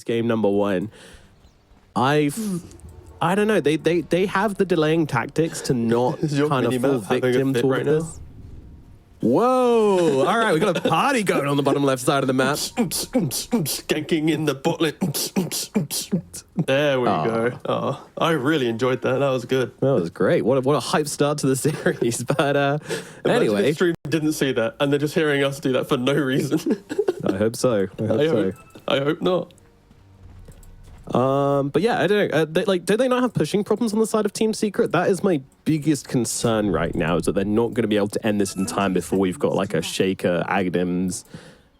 game number 1. I don't know. They have the delaying tactics to not kind of fall victim to right this. Whoa! All right, we got a party going on the bottom left side of the map. Skanking in the botlet. There we go. Oh, I really enjoyed that. That was good. That was great. What a hype start to the series. But anyway, the stream didn't see that, and they're just hearing us do that for no reason. I hope so. I hope not. But yeah, I don't know. Do they not have pushing problems on the side of Team Secret? That is my biggest concern right now, is that they're not going to be able to end this in time before we've got like a Shaker, Agdim's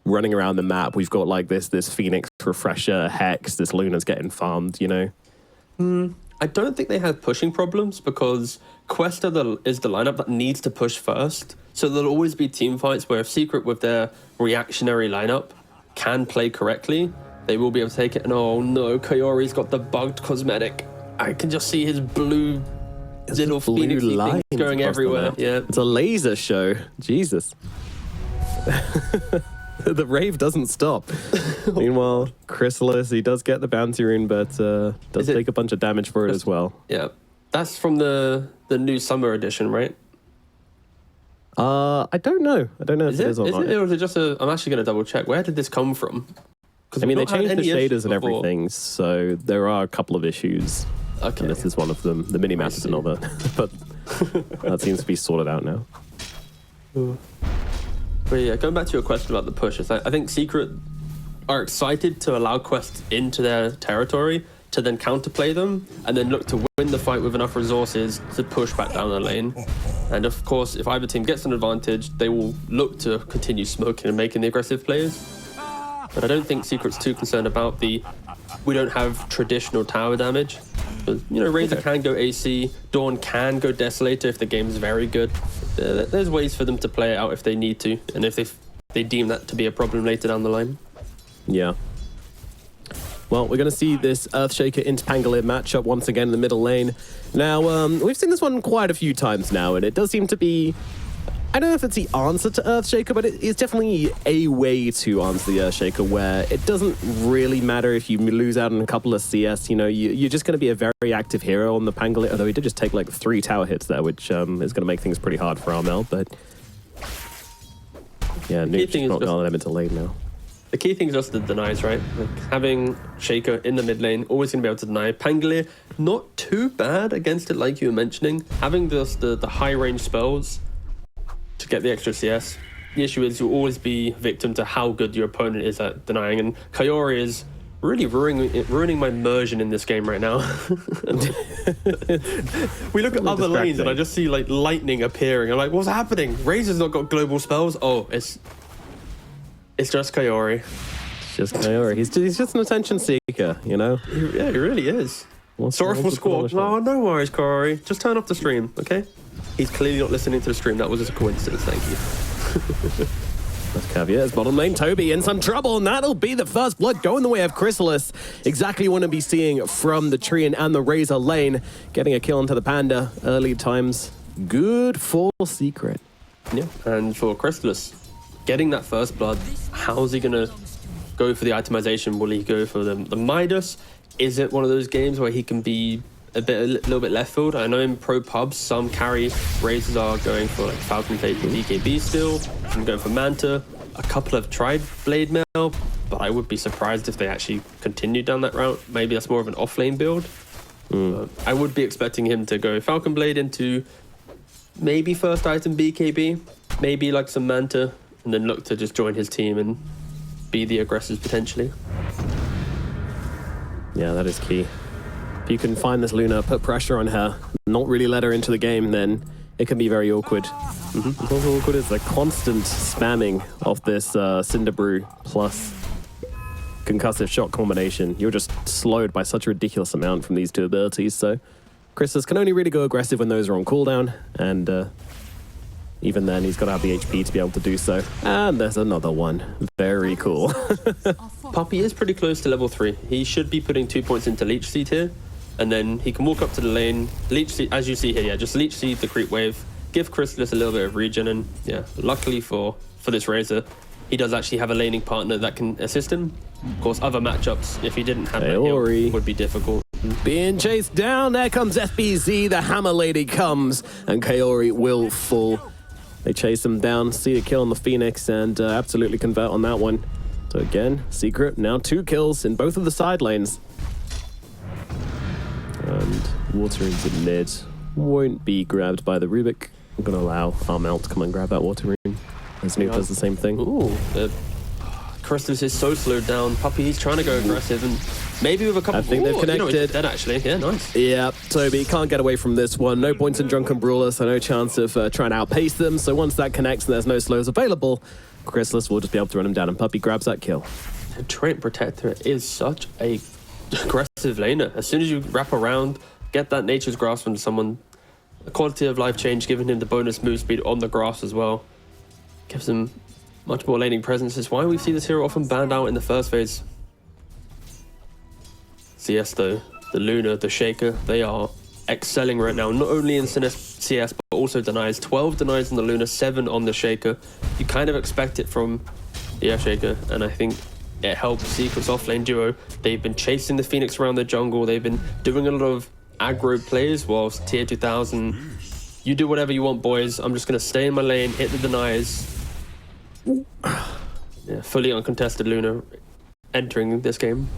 running around the map. We've got like this Phoenix Refresher, Hex, this Luna's getting farmed, you know? I don't think they have pushing problems because Quest is the lineup that needs to push first. So there'll always be team fights where if Secret with their reactionary lineup can play correctly, they will be able to take it. And oh no, Kaori's got the bugged cosmetic. I can just see his blue little Phoenix things going everywhere. Yeah, it's a laser show. Jesus. The rave doesn't stop. Meanwhile, Chrysalis, he does get the bounty rune, but does take a bunch of damage for it as well. Yeah, that's from the new summer edition, right? I don't know. I don't know if it is or not. Or is it just a? I'm actually going to double check. Where did this come from? I mean, they changed the shaders and everything, so there are a couple of issues. Okay. And this is one of them. The mini-map is another, but that seems to be sorted out now. But yeah, going back to your question about the pushes, I think Secret are excited to allow Quest into their territory to then counterplay them and then look to win the fight with enough resources to push back down the lane. And of course, if either team gets an advantage, they will look to continue smoking and making the aggressive plays. But I don't think Secret's too concerned about we don't have traditional tower damage. But, you know, Razor can go AC, Dawn can go Desolator if the game's very good. There's ways for them to play it out if they need to, and if they deem that to be a problem later down the line. Yeah. Well, we're going to see this Earthshaker into Pangolier matchup once again in the middle lane. Now, we've seen this one quite a few times now, and it does seem to be... I don't know if it's the answer to Earthshaker, but it's definitely a way to answer the Earthshaker where it doesn't really matter if you lose out on a couple of CS. You know, you're just going to be a very active hero on the Pangolier, although he did just take like 3 tower hits there, which is going to make things pretty hard for Armel, but... Yeah, Nuke's not going to let him into lane now. The key thing is just the denies, right? Like having Shaker in the mid lane, always going to be able to deny. Pangolier, not too bad against it, like you were mentioning. Having the high range spells to get the extra CS. The issue is you'll always be victim to how good your opponent is at denying, and Kaori is really ruining my immersion in this game right now. We look at other lanes and I just see like lightning appearing. I'm like, what's happening? Razor's not got global spells. Oh, it's just Kaori. It's just Kaori. He's just an attention seeker, you know? Yeah, he really is. Sorrowful Squawk. Oh, no worries, Kaori. Just turn off the stream, okay? He's clearly not listening to the stream. That was just a coincidence, thank you. That's Caviar's bottom lane. Toby in some trouble, and that'll be the first blood going the way of Chrysalis. Exactly what to be seeing from the Treant and the Razor lane. Getting a kill into the Panda. Early times. Good for Secret. Yeah, and for Chrysalis, getting that first blood, how's he going to go for the itemization? Will he go for the Midas? Is it one of those games where he can be a little bit left field? I know in pro pubs, some carry Razors are going for like Falcon Fate and DKB still. I'm going for Manta. A couple have tried Blade Mail, but I would be surprised if they actually continue down that route. Maybe that's more of an off-lane build. I would be expecting him to go Falcon Blade into maybe first item BKB, maybe like some Manta, and then look to just join his team and be the aggressors potentially. Yeah, that is key. If you can find this Luna, put pressure on her, not really let her into the game, then it can be very awkward. Also awkward is the constant spamming of this Cinder Brew plus concussive shot combination. You're just slowed by such a ridiculous amount from these two abilities, so Chrysalis can only really go aggressive when those are on cooldown, and even then he's got to have the HP to be able to do so. And there's another one. Very cool. Puppy is pretty close to level 3. He should be putting 2 points into Leech Seed here, and then he can walk up to the lane, Leech Seed, as you see here, yeah, just Leech Seed the creep wave, give Chrysalis a little bit of regen, and yeah, luckily for this Razor, he does actually have a laning partner that can assist him. Of course, other matchups, if he didn't have that Kaori heal, would be difficult. being chased down. There comes FBZ. The Hammer Lady comes, and Kaori will fall. They chase him down, see a kill on the Phoenix, and absolutely convert on that one. So again, Secret now 2 kills in both of the side lanes. And water into mid won't be grabbed by the Rubik. I'm going to allow Armel to come and grab that water rune. As Noob does the same thing. Ooh, Crystallis is so slowed down. Puppey, he's trying to go aggressive, and maybe with a couple... I think they've connected. You know, dead actually. Yeah, nice. Yeah, Toby can't get away from this one. No points in Drunken Brawler, so no chance of trying to outpace them. So once that connects and there's no slows available, Crystallis will just be able to run him down, and Puppey grabs that kill. The Trait Protector is such a aggressive laner. As soon as you wrap around, get that Nature's Grasp from someone, the quality of life change, giving him the bonus move speed on the grass as well, gives him much more laning presence. Is why we see this hero often banned out in the first phase. CS though, the Luna, the Shaker, they are excelling right now, not only in CS but also denies. 12 denies on the Luna, 7 on the Shaker. You kind of expect it from the Shaker, and I think it helps Secret's offlane duo. They've been chasing the Phoenix around the jungle. They've been doing a lot of aggro plays, whilst Tier 2000, you do whatever you want, boys. I'm just going to stay in my lane, hit the denies. Yeah, fully uncontested Luna entering this game.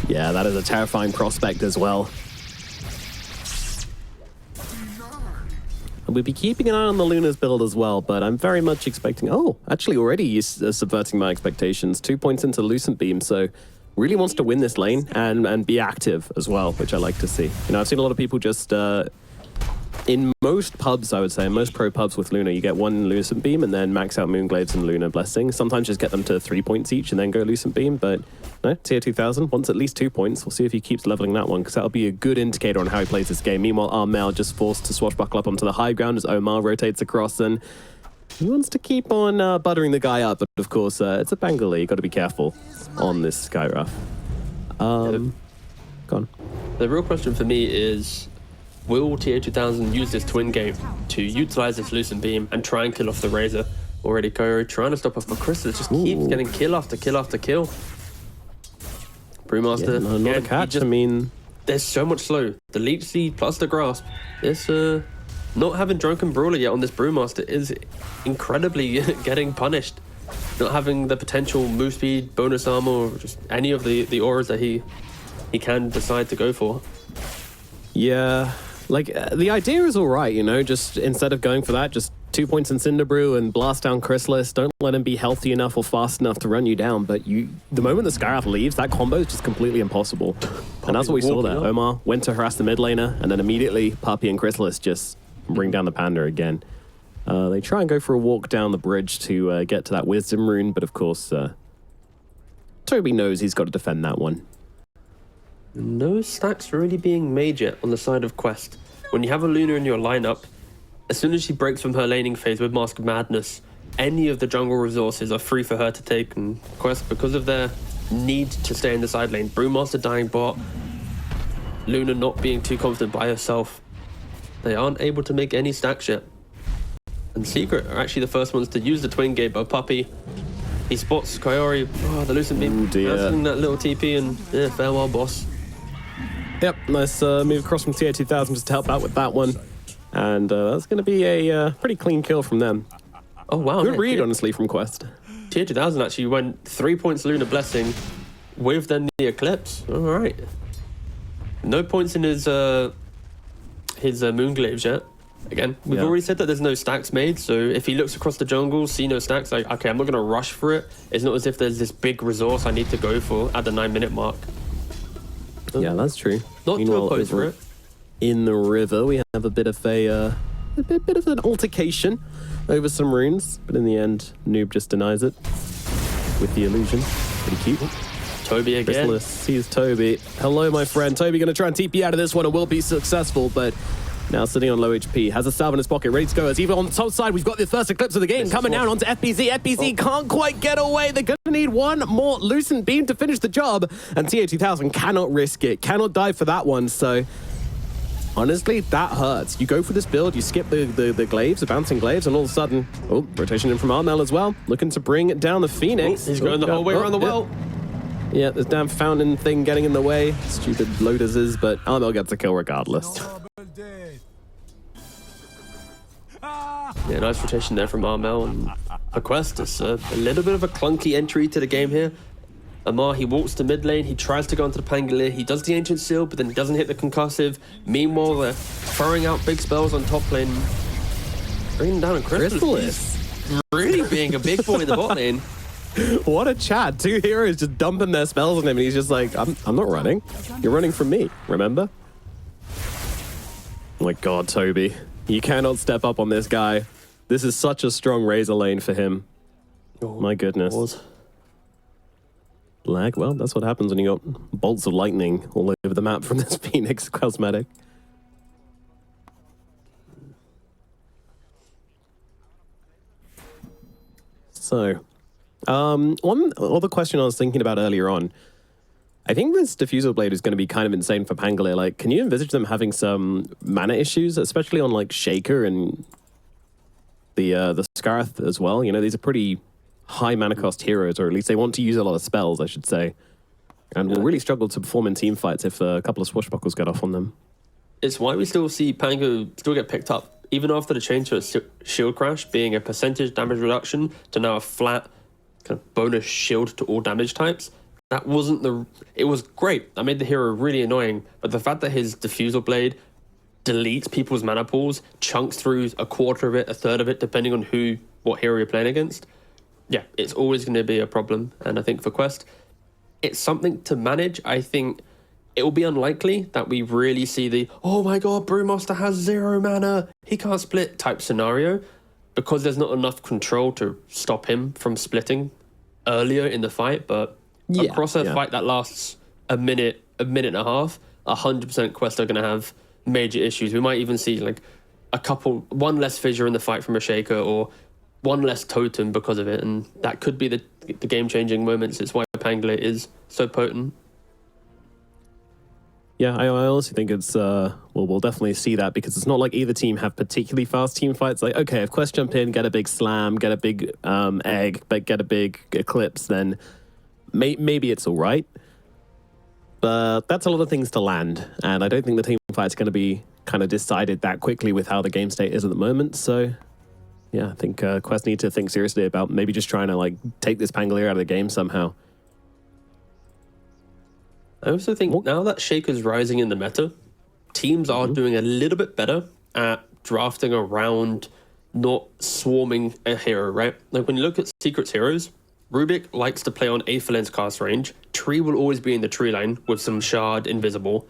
Yeah, that is a terrifying prospect as well. And we'll be keeping an eye on the Luna's build as well, but I'm very much expecting... Oh, actually already he's subverting my expectations. 2 points into Lucent Beam, so really wants to win this lane and be active as well, which I like to see. You know, I've seen a lot of people just... in most pubs, I would say, in most pro pubs with Luna, you get 1 Lucent Beam and then max out Moonglaives and Luna Blessing. Sometimes just get them to 3 points each and then go Lucent Beam, but no, Tier 2000 wants at least 2 points. We'll see if he keeps leveling that one, because that'll be a good indicator on how he plays this game. Meanwhile, Armel just forced to swashbuckle up onto the high ground as Omar rotates across, and he wants to keep on buttering the guy up, but of course, it's a Bengali. You've got to be careful on this Skyruff. Go on. The real question for me is, will Tier 2000 use this twin game to utilize this Lucent Beam and try and kill off the Razor? Already Kaori trying to stop off, but Crystal just keeps getting kill after kill after kill. Brewmaster, yeah, not a catch. I mean, there's so much slow. The Leech Seed plus the Grasp. This not having Drunken Brawler yet on this Brewmaster is incredibly getting punished. Not having the potential move speed, bonus armor, or just any of the auras that he can decide to go for. Yeah, like the idea is all right, you know, just instead of going for that, just 2 points in Cinderbrew and blast down Crystallis. Don't let him be healthy enough or fast enough to run you down, but the moment the Skyrath leaves, that combo is just completely impossible. And that's what we saw there. Omar went to harass the mid laner, and then immediately Puppey and Crystallis just bring down the Panda again. They try and go for a walk down the bridge to get to that Wisdom rune, but of course, Toby knows he's got to defend that one. No stacks really being made yet on the side of Quest. When you have a Luna in your lineup, as soon as she breaks from her laning phase with Mask of Madness, any of the jungle resources are free for her to take, and Quest, because of their need to stay in the side lane, Brewmaster dying bot, Luna not being too confident by herself, they aren't able to make any stacks yet. And Secret are actually the first ones to use the twin gate, but Puppey, he spots Kaori, the Lucent Beam, cancelling that little TP, and yeah, farewell boss. Yep, nice move across from Tier 2000 just to help out with that one. And that's going to be a pretty clean kill from them. Oh, wow. Good read, honestly, from Quest. Tier 2000 actually went 3 points Luna Blessing with then the Eclipse. All right. No points in his Moonglaves yet. Again, we've already said that there's no stacks made, so if he looks across the jungle, see no stacks, like, okay, I'm not going to rush for it. It's not as if there's this big resource I need to go for at the 9-minute mark. Yeah, that's true. Not too opposed for it. In the river, we have a bit of bit of an altercation over some runes, but in the end, Noob just denies it with the illusion. Pretty cute. Toby again. Crystallis sees Toby. Hello, my friend. Toby going to try and TP out of this one and will be successful, but now sitting on low HP, has a salve in his pocket, ready to go. As even on the top side, we've got the first Eclipse of the game coming down onto FBZ. FBZ can't quite get away. They're going to need one more Lucent Beam to finish the job, and Tier 2000 cannot risk it, cannot dive for that one, so honestly, that hurts. You go for this build, you skip the glaives, the bouncing glaives, and all of a sudden, oh, rotation in from Armel as well, looking to bring it down the Phoenix. He's going the whole way around the well. Yeah, this damn fountain thing getting in the way. Stupid loaders is, but Armel gets a kill regardless. Yeah, nice rotation there from Armel. And for Quest, it's a little bit of a clunky entry to the game here. Amar, he walks to mid lane, he tries to go into the Pangolier, he does the Ancient Seal, but then he doesn't hit the concussive. Meanwhile, they're throwing out big spells on top lane. Bringing down a Crystallis. Really being a big boy in the bot lane. What a chat. Two heroes just dumping their spells on him, and he's just like, I'm not running. You're running from me, remember? Oh my god, Toby. You cannot step up on this guy. This is such a strong Razor lane for him. Oh, my goodness. Lag? Well, that's what happens when you got bolts of lightning all over the map from this Phoenix cosmetic. So, one other question I was thinking about earlier on. I think this Diffusal Blade is going to be kind of insane for Pangolier. Like, can you envisage them having some mana issues, especially on like Shaker and the Scarth as well? You know, these are pretty high mana cost heroes, or at least they want to use a lot of spells, I should say, and will really struggle to perform in team fights if a couple of swashbuckles get off on them. It's why we still see Pango still get picked up, even after the change to a shield crash, being a percentage damage reduction to now a flat kind of bonus shield to all damage types. That wasn't the... It was great. That made the hero really annoying, but the fact that his Diffusal Blade deletes people's mana pools, chunks through a quarter of it, a third of it, depending on what hero you're playing against, yeah, it's always going to be a problem. And I think for Quest, it's something to manage. I think it will be unlikely that we really see the, oh my god, Brewmaster has 0 mana, he can't split type scenario, because there's not enough control to stop him from splitting earlier in the fight. But across a fight that lasts a minute and a half, 100% Quest are going to have major issues. We might even see like one less fissure in the fight from a Shaker, or one less totem because of it, and that could be the game-changing moments. It's why Pangolier is so potent. Yeah, I honestly think it's, we'll definitely see that, because it's not like either team have particularly fast team fights. Like, okay, if Quest jump in, get a big slam, get a big egg, but get a big eclipse, then maybe it's all right. But that's a lot of things to land, and I don't think the team fight's going to be kind of decided that quickly with how the game state is at the moment, so... Yeah, I think Quest need to think seriously about maybe just trying to like take this Pangolier out of the game somehow. I also think now that Shaker's rising in the meta, teams are doing a little bit better at drafting around not swarming a hero, right? Like when you look at Secret's heroes, Rubik likes to play on Aetherland's cast range. Tree will always be in the tree line with some Shard Invisible.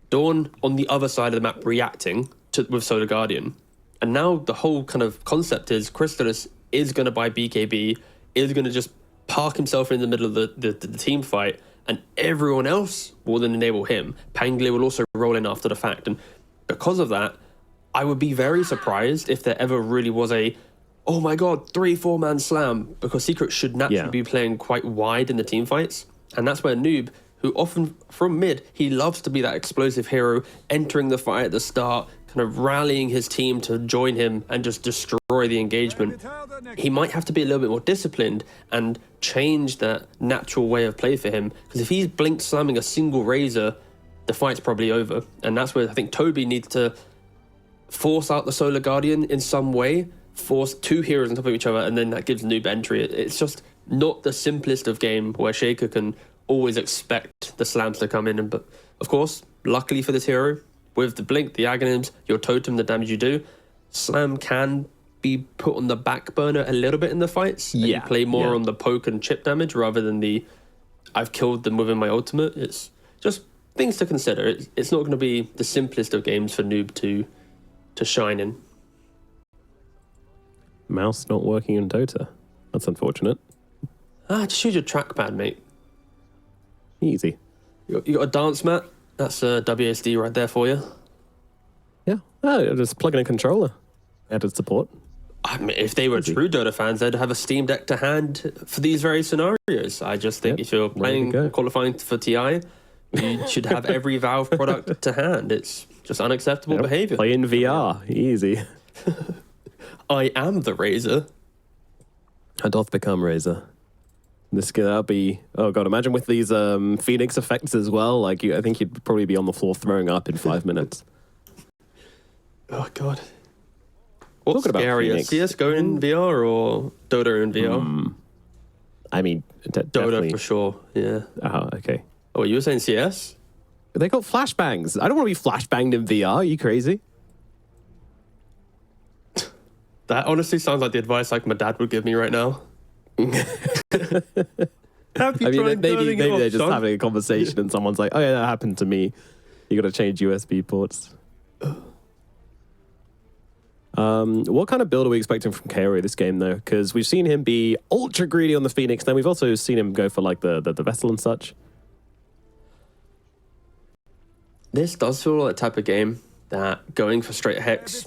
Dawn on the other side of the map reacting with Solar Guardian. And now the whole kind of concept is Crystallis is going to buy BKB, is going to just park himself in the middle of the team fight, and everyone else will then enable him. Pangolier will also roll in after the fact. And because of that, I would be very surprised if there ever really was a, oh my god, 3-4 man slam, because Secret should naturally be playing quite wide in the team fights. And that's where Noob, who often from mid, he loves to be that explosive hero, entering the fight at the start, kind of rallying his team to join him and just destroy the engagement. He might have to be a little bit more disciplined and change that natural way of play for him, because if he's blink slamming a single Razor, the fight's probably over. And that's where I think Toby needs to force out the Solar Guardian in some way, force 2 heroes on top of each other, and then that gives Noob entry. It's just not the simplest of game where Shaker can always expect the slams to come in. But of course, luckily for this hero, with the blink, the agonyms, your totem, the damage you do, slam can be put on the back burner a little bit in the fights. And you play more on the poke and chip damage rather than the I've killed them within my ultimate. It's just things to consider. It's not going to be the simplest of games for Noob to shine in. Mouse not working in Dota. That's unfortunate. Just use your trackpad, mate. Easy. You got a dance mat? That's a WSD right there for you. Yeah. Just plug in a controller. Added support. I mean, if they were true Dota fans, they'd have a Steam Deck to hand for these very scenarios. I just think if you're playing qualifying for TI, you should have every Valve product to hand. It's Just unacceptable behavior. Play in VR. Easy. I am the Razor. I doth become Razor. This could be... Oh, God. Imagine with these Phoenix effects as well. Like, I think you'd probably be on the floor throwing up in 5 minutes. Oh, God. What's Talking about scarier, Phoenix. CSGO in VR or Dota in VR? I mean, Dota definitely. for sure, yeah. Oh, okay. Oh, you were saying CS? They got flashbangs. I don't want to be flashbanged in VR. Are you crazy? That honestly sounds like the advice like my dad would give me right now. Have you I mean, tried maybe turning it off, they're just son? having a conversation and someone's like, oh, yeah, that happened to me. You got to change USB ports. What kind of build are we expecting from Kaori this game, though? Because we've seen him be ultra greedy on the Phoenix. Then we've also seen him go for like the Vessel and such. This does feel like a type of game that going for straight Hex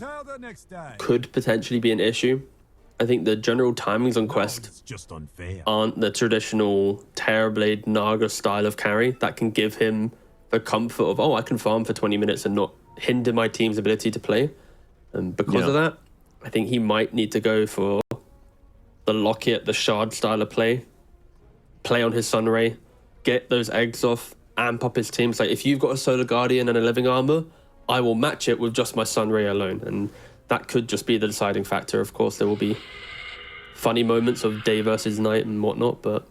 could potentially be an issue. I think the general timings on Quest aren't the traditional Terrorblade Naga style of carry that can give him the comfort of, oh, I can farm for 20 minutes and not hinder my team's ability to play. And because of that, I think he might need to go for the Locket, the Shard style of play on his Sunray, get those eggs off, amp up his team. So if you've got a Solar Guardian and a Living Armor, I will match it with just my Sunray alone. And that could just be the deciding factor. Of course, there will be funny moments of day versus night and whatnot, but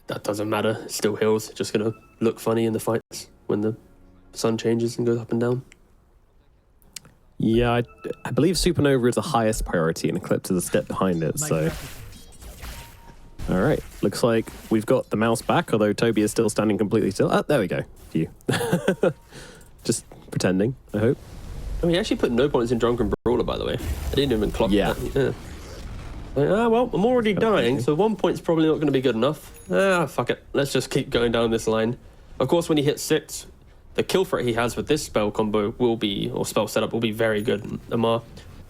that doesn't matter. It still heals. It's just going to look funny in the fights when the sun changes and goes up and down. Yeah, I believe Supernova is the highest priority and Eclipse is a step behind it, so... All right, looks like we've got the mouse back, although Toby is still standing completely still. Oh, there we go. Phew. Just pretending, I hope. Oh, he actually put no points in Drunken Brawler, by the way. I didn't even clock that. Yeah. Like, well, I'm already dying, so 1 point's probably not going to be good enough. Fuck it. Let's just keep going down this line. Of course, when he hits 6, the kill threat he has with this spell combo will be, or spell setup will be very good. Amar,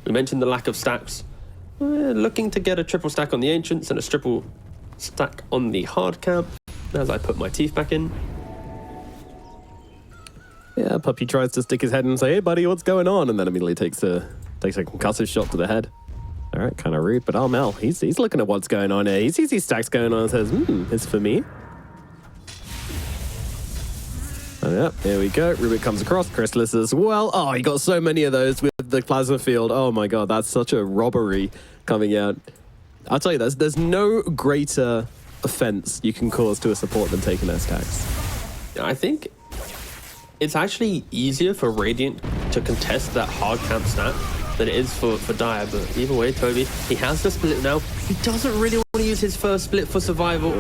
we mentioned the lack of stacks. Looking to get a triple stack on the Ancients and a triple stack on the hard camp as I put my teeth back in. Yeah, Puppy tries to stick his head and say, hey, buddy, what's going on? And then immediately takes a concussive shot to the head. All right, kind of rude, but Mel, he's looking at what's going on here. He sees these stacks going on and says, it's for me. Oh, yeah, here we go. Rubik comes across. Chrysalis as well. Oh, he got so many of those with the plasma field. Oh, my God, that's such a robbery coming out. I'll tell you, there's no greater offense you can cause to a support than taking their stacks. I think it's actually easier for Radiant to contest that hard camp stack than it is for Dire, but either way, Toby, he has the split now. He doesn't really want to use his first split for survival.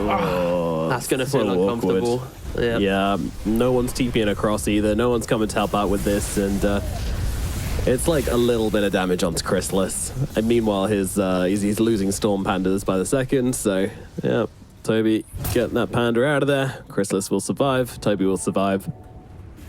That's going to feel uncomfortable. Yeah, no one's TPing across either. No one's coming to help out with this, and it's like a little bit of damage onto Chrysalis. And meanwhile, he's losing Storm Pandas by the second, so yeah. Toby getting that Panda out of there. Chrysalis will survive. Toby will survive.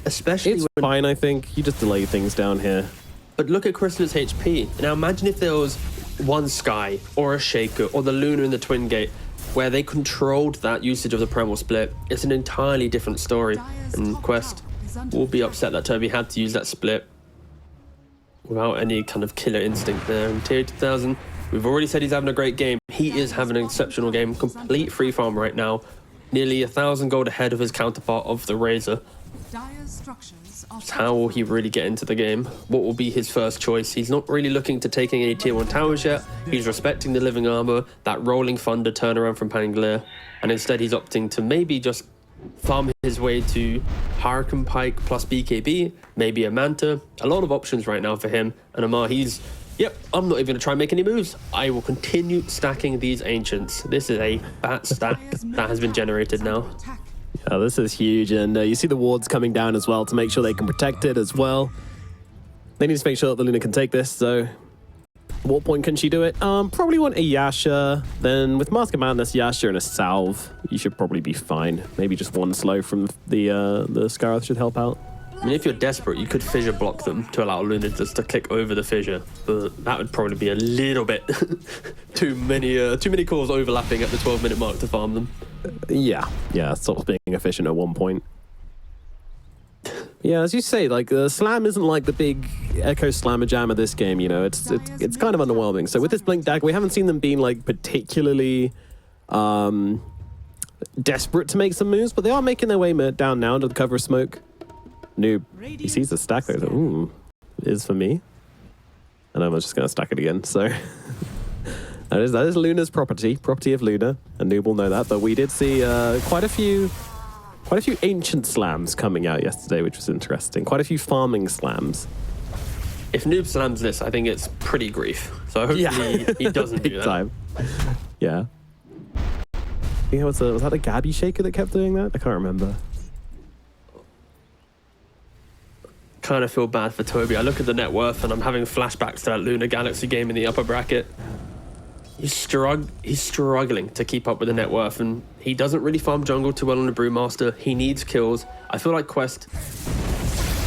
Especially it's fine, I think. You just delay things down here. But look at Chrysalis' HP. Now imagine if there was one Sky or a Shaker or the Luna in the Twin Gate where they controlled that usage of the Primal Split. It's an entirely different story. And Quest will be upset that Toby had to use that split without any kind of killer instinct there. And Tier 2000, we've already said he's having a great game. He is having an exceptional game. Complete free farm right now. Nearly 1,000 gold ahead of his counterpart of the Razor. How will he really get into the game? What will be his first choice? He's not really looking to taking any tier 1 towers yet. He's respecting the Living Armor, that Rolling Thunder turnaround from Pangolier, and instead he's opting to maybe just farm his way to Hurricane Pike plus BKB, maybe a Manta. A lot of options right now for him. And Amar, he's, I'm not even going to try and make any moves. I will continue stacking these Ancients. This is a fat stack that has been generated now. Yeah, this is huge, and you see the wards coming down as well to make sure they can protect it as well. They need to make sure that the Luna can take this, so what point can she do it? Probably want a Yasha. Then with Mask of Madness, Yasha and a Salve, you should probably be fine. Maybe just one slow from the Scarith should help out. I mean, if you're desperate, you could fissure block them to allow Luna just to click over the fissure, but that would probably be a little bit too many calls overlapping at the 12-minute mark to farm them. Yeah, sort of being efficient at one point. Yeah, as you say, like Slam isn't like the big Echo Slammer Jam of this game. You know, it's kind of underwhelming. So with this Blink Dagger, we haven't seen them being like particularly desperate to make some moves, but they are making their way down now under the cover of smoke. Noob, he sees the stack there. Ooh, it is for me. And I'm just gonna stack it again. So that is Luna's property of Luna, and Noob will know that. But we did see quite a few ancient slams coming out yesterday, which was interesting. Quite a few farming slams. If Noob slams this, I think it's pretty grief. So hopefully he doesn't do that. Time. Yeah. I think was that a Gabby Shaker that kept doing that? I can't remember. Kind of feel bad for Toby. I look at the net worth and I'm having flashbacks to that Nigma Galaxy game in the upper bracket. He's struggling to keep up with the net worth, and he doesn't really farm jungle too well on the Brewmaster. He needs kills. I feel like Quest,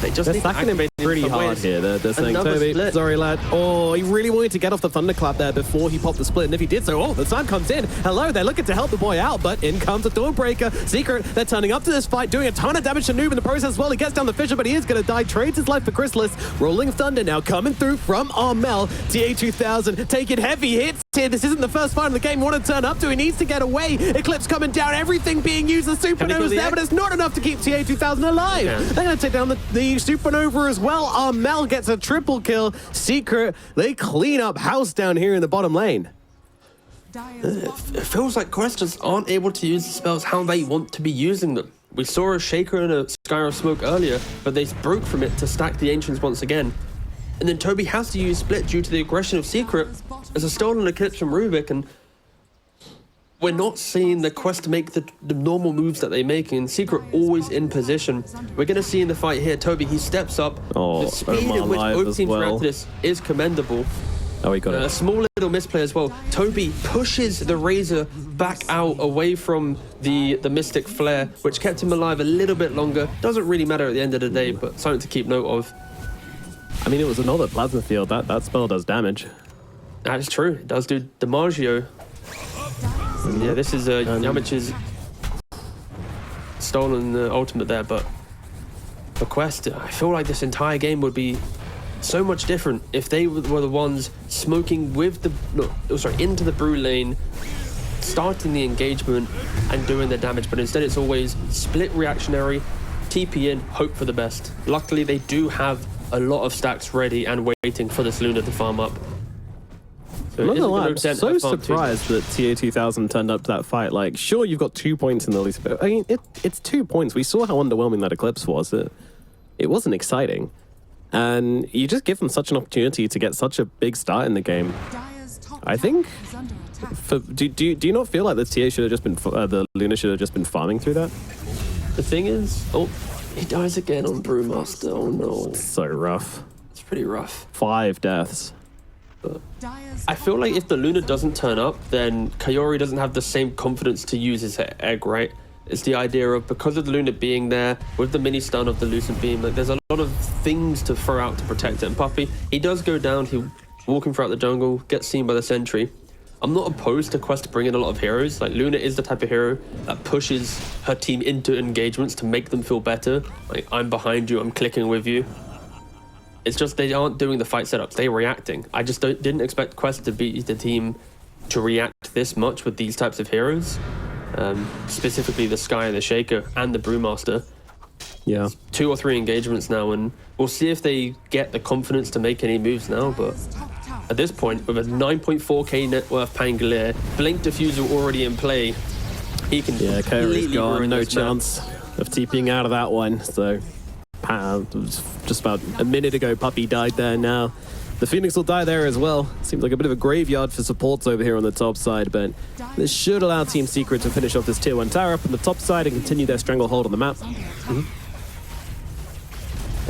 they're stacking him pretty hard here. They're saying, Toby, sorry lad. Oh, he really wanted to get off the thunderclap there before he popped the split, and if he did so, the sun comes in. Hello, they're looking to help the boy out, but in comes a Dawnbreaker. Secret, they're turning up to this fight, doing a ton of damage to Noob in the process as well. He gets down the Fissure, but he is going to die. Trades his life for Chrysalis. Rolling Thunder now coming through from Armel. TA2000 taking heavy hits here. This isn't the first fight in the game we want to turn up to. He needs to get away. Eclipse coming down, everything being used. The Supernova's there, but it's not enough to keep TA2000 alive. Yeah. They're going to take down the Supernova as well. Armel gets a triple kill. Secret, they clean up house down here in the bottom lane. It feels like Quest just aren't able to use the spells how they want to be using them. We saw a Shaker and a Sky of Smoke earlier, but they broke from it to stack the Ancients once again. And then Toby has to use Split due to the aggression of Secret as a stolen Eclipse from Rubik, and we're not seeing the Quest make the normal moves that they make, and Secret always in position. We're going to see in the fight here, Toby, he steps up. The speed in which both teams react to this is commendable. Oh, he got it. A small little misplay as well. Toby pushes the Razor back out away from the Mystic Flare, which kept him alive a little bit longer. Doesn't really matter at the end of the day, but something to keep note of. I mean, it was another Plasma Field. That spell does damage. That is true. It does do Damaggio. Yeah, this is Yamich's stolen the ultimate there, but for Quest, I feel like this entire game would be so much different if they were the ones smoking with into the brew lane, starting the engagement and doing the damage, but instead it's always split reactionary, TP in, hope for the best. Luckily, they do have a lot of stacks ready and waiting for this Luna to farm up. I'm not gonna lie, I'm so surprised that TA2000 turned up to that fight. Like, sure, you've got 2 points in the least, but I mean, it's 2 points. We saw how underwhelming that Eclipse was. It wasn't exciting. And you just give them such an opportunity to get such a big start in the game. I think, do you not feel like the TA should have just been, the Luna should have just been farming through that? The thing is, he dies again on Brewmaster. Oh no. It's so rough. It's pretty rough. 5 deaths. But I feel like if the Luna doesn't turn up, then Kayori doesn't have the same confidence to use his egg, right? It's the idea of, because of the Luna being there, with the mini stun of the Lucent Beam, like, there's a lot of things to throw out to protect it. And Puppey, he does go down, he's walking throughout the jungle, gets seen by the sentry. I'm not opposed to Quest to bring in a lot of heroes. Like, Luna is the type of hero that pushes her team into engagements to make them feel better. Like, I'm behind you, I'm clicking with you. It's just they aren't doing the fight setups, they're reacting. I just didn't expect Quest to be the team to react this much with these types of heroes. Specifically the Sky and the Shaker and the Brewmaster. Yeah. 2 or 3 engagements now, and we'll see if they get the confidence to make any moves now, but at this point, with a 9.4k net worth Pangolier, Blink Diffusal already in play, he can completely gone, no chance of TPing out of that one, so just about a minute ago, Puppey died there now. The Phoenix will die there as well. Seems like a bit of a graveyard for supports over here on the top side, but this should allow Team Secret to finish off this tier 1 tower up on the top side and continue their stranglehold on the map.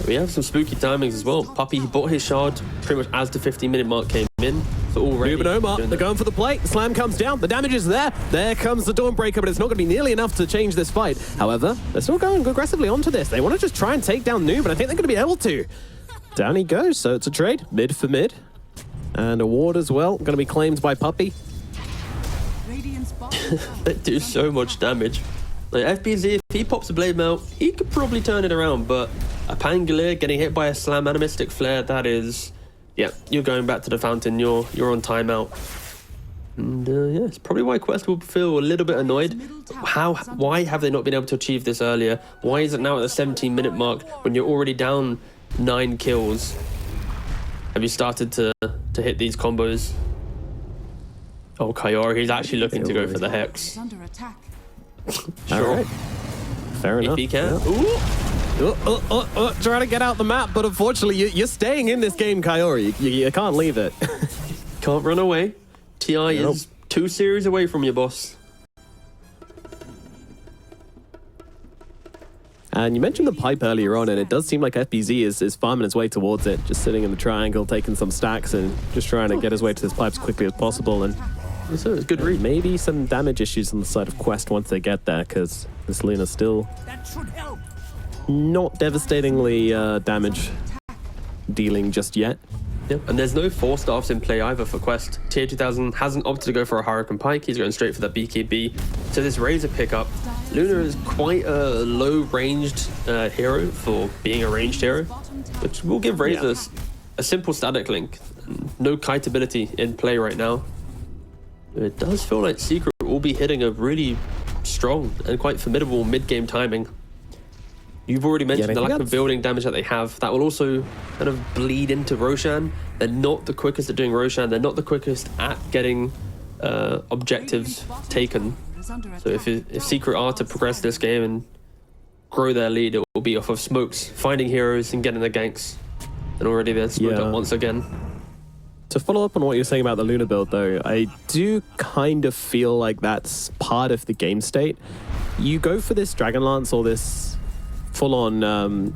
We have some spooky timings as well. Puppey, he bought his shard pretty much as the 15-minute mark came in. So already Noob and Omar, they're going for the plate. The slam comes down. The damage is there. There comes the Dawnbreaker, but it's not going to be nearly enough to change this fight. However, they're still going aggressively onto this. They want to just try and take down Noob, and I think they're going to be able to. Down he goes, so it's a trade. Mid for mid. And a ward as well. Going to be claimed by Puppey. They do so much damage. Like FBZ, if he pops a blade mail, he could probably turn it around, but a Pangolier getting hit by a slam animistic flare, that is, yeah, you're going back to the fountain, you're on timeout. And yeah, it's probably why Quest will feel a little bit annoyed. Why have they not been able to achieve this earlier? Why is it now at the 17-minute mark when you're already down 9 kills? Have you started to hit these combos? Oh, Kaori, he's actually looking to go for the Hex. Sure. All right. Fair enough. If he can. Yeah. Trying to get out the map, but unfortunately, you're staying in this game, Kaori. You can't leave it. Can't run away. TI is 2 series away from your boss. And you mentioned the pipe earlier on, and it does seem like FBZ is farming his way towards it, just sitting in the triangle, taking some stacks, and just trying to get his way to this pipe as quickly as possible. And so it's good read. Maybe some damage issues on the side of Quest once they get there, because this Luna's still not devastatingly damage dealing just yet. Yep. And there's no 4-staffs in play either for Quest. Tier 2000 hasn't opted to go for a Hurricane Pike. He's going straight for that BKB. So this Razor pickup, Luna is quite a low-ranged hero for being a ranged hero, which will give Razor a simple static link. No kite ability in play right now. It does feel like Secret will be hitting a really strong and quite formidable mid-game timing. You've already mentioned the lack of building damage that they have. That will also kind of bleed into Roshan. They're not the quickest at doing Roshan. They're not the quickest at getting objectives taken. So if Secret are to progress this game and grow their lead, it will be off of smokes, finding heroes and getting the ganks. And already they're smoked up once again. To follow up on what you're saying about the Luna build, though, I do kind of feel like that's part of the game state. You go for this Dragonlance or this full-on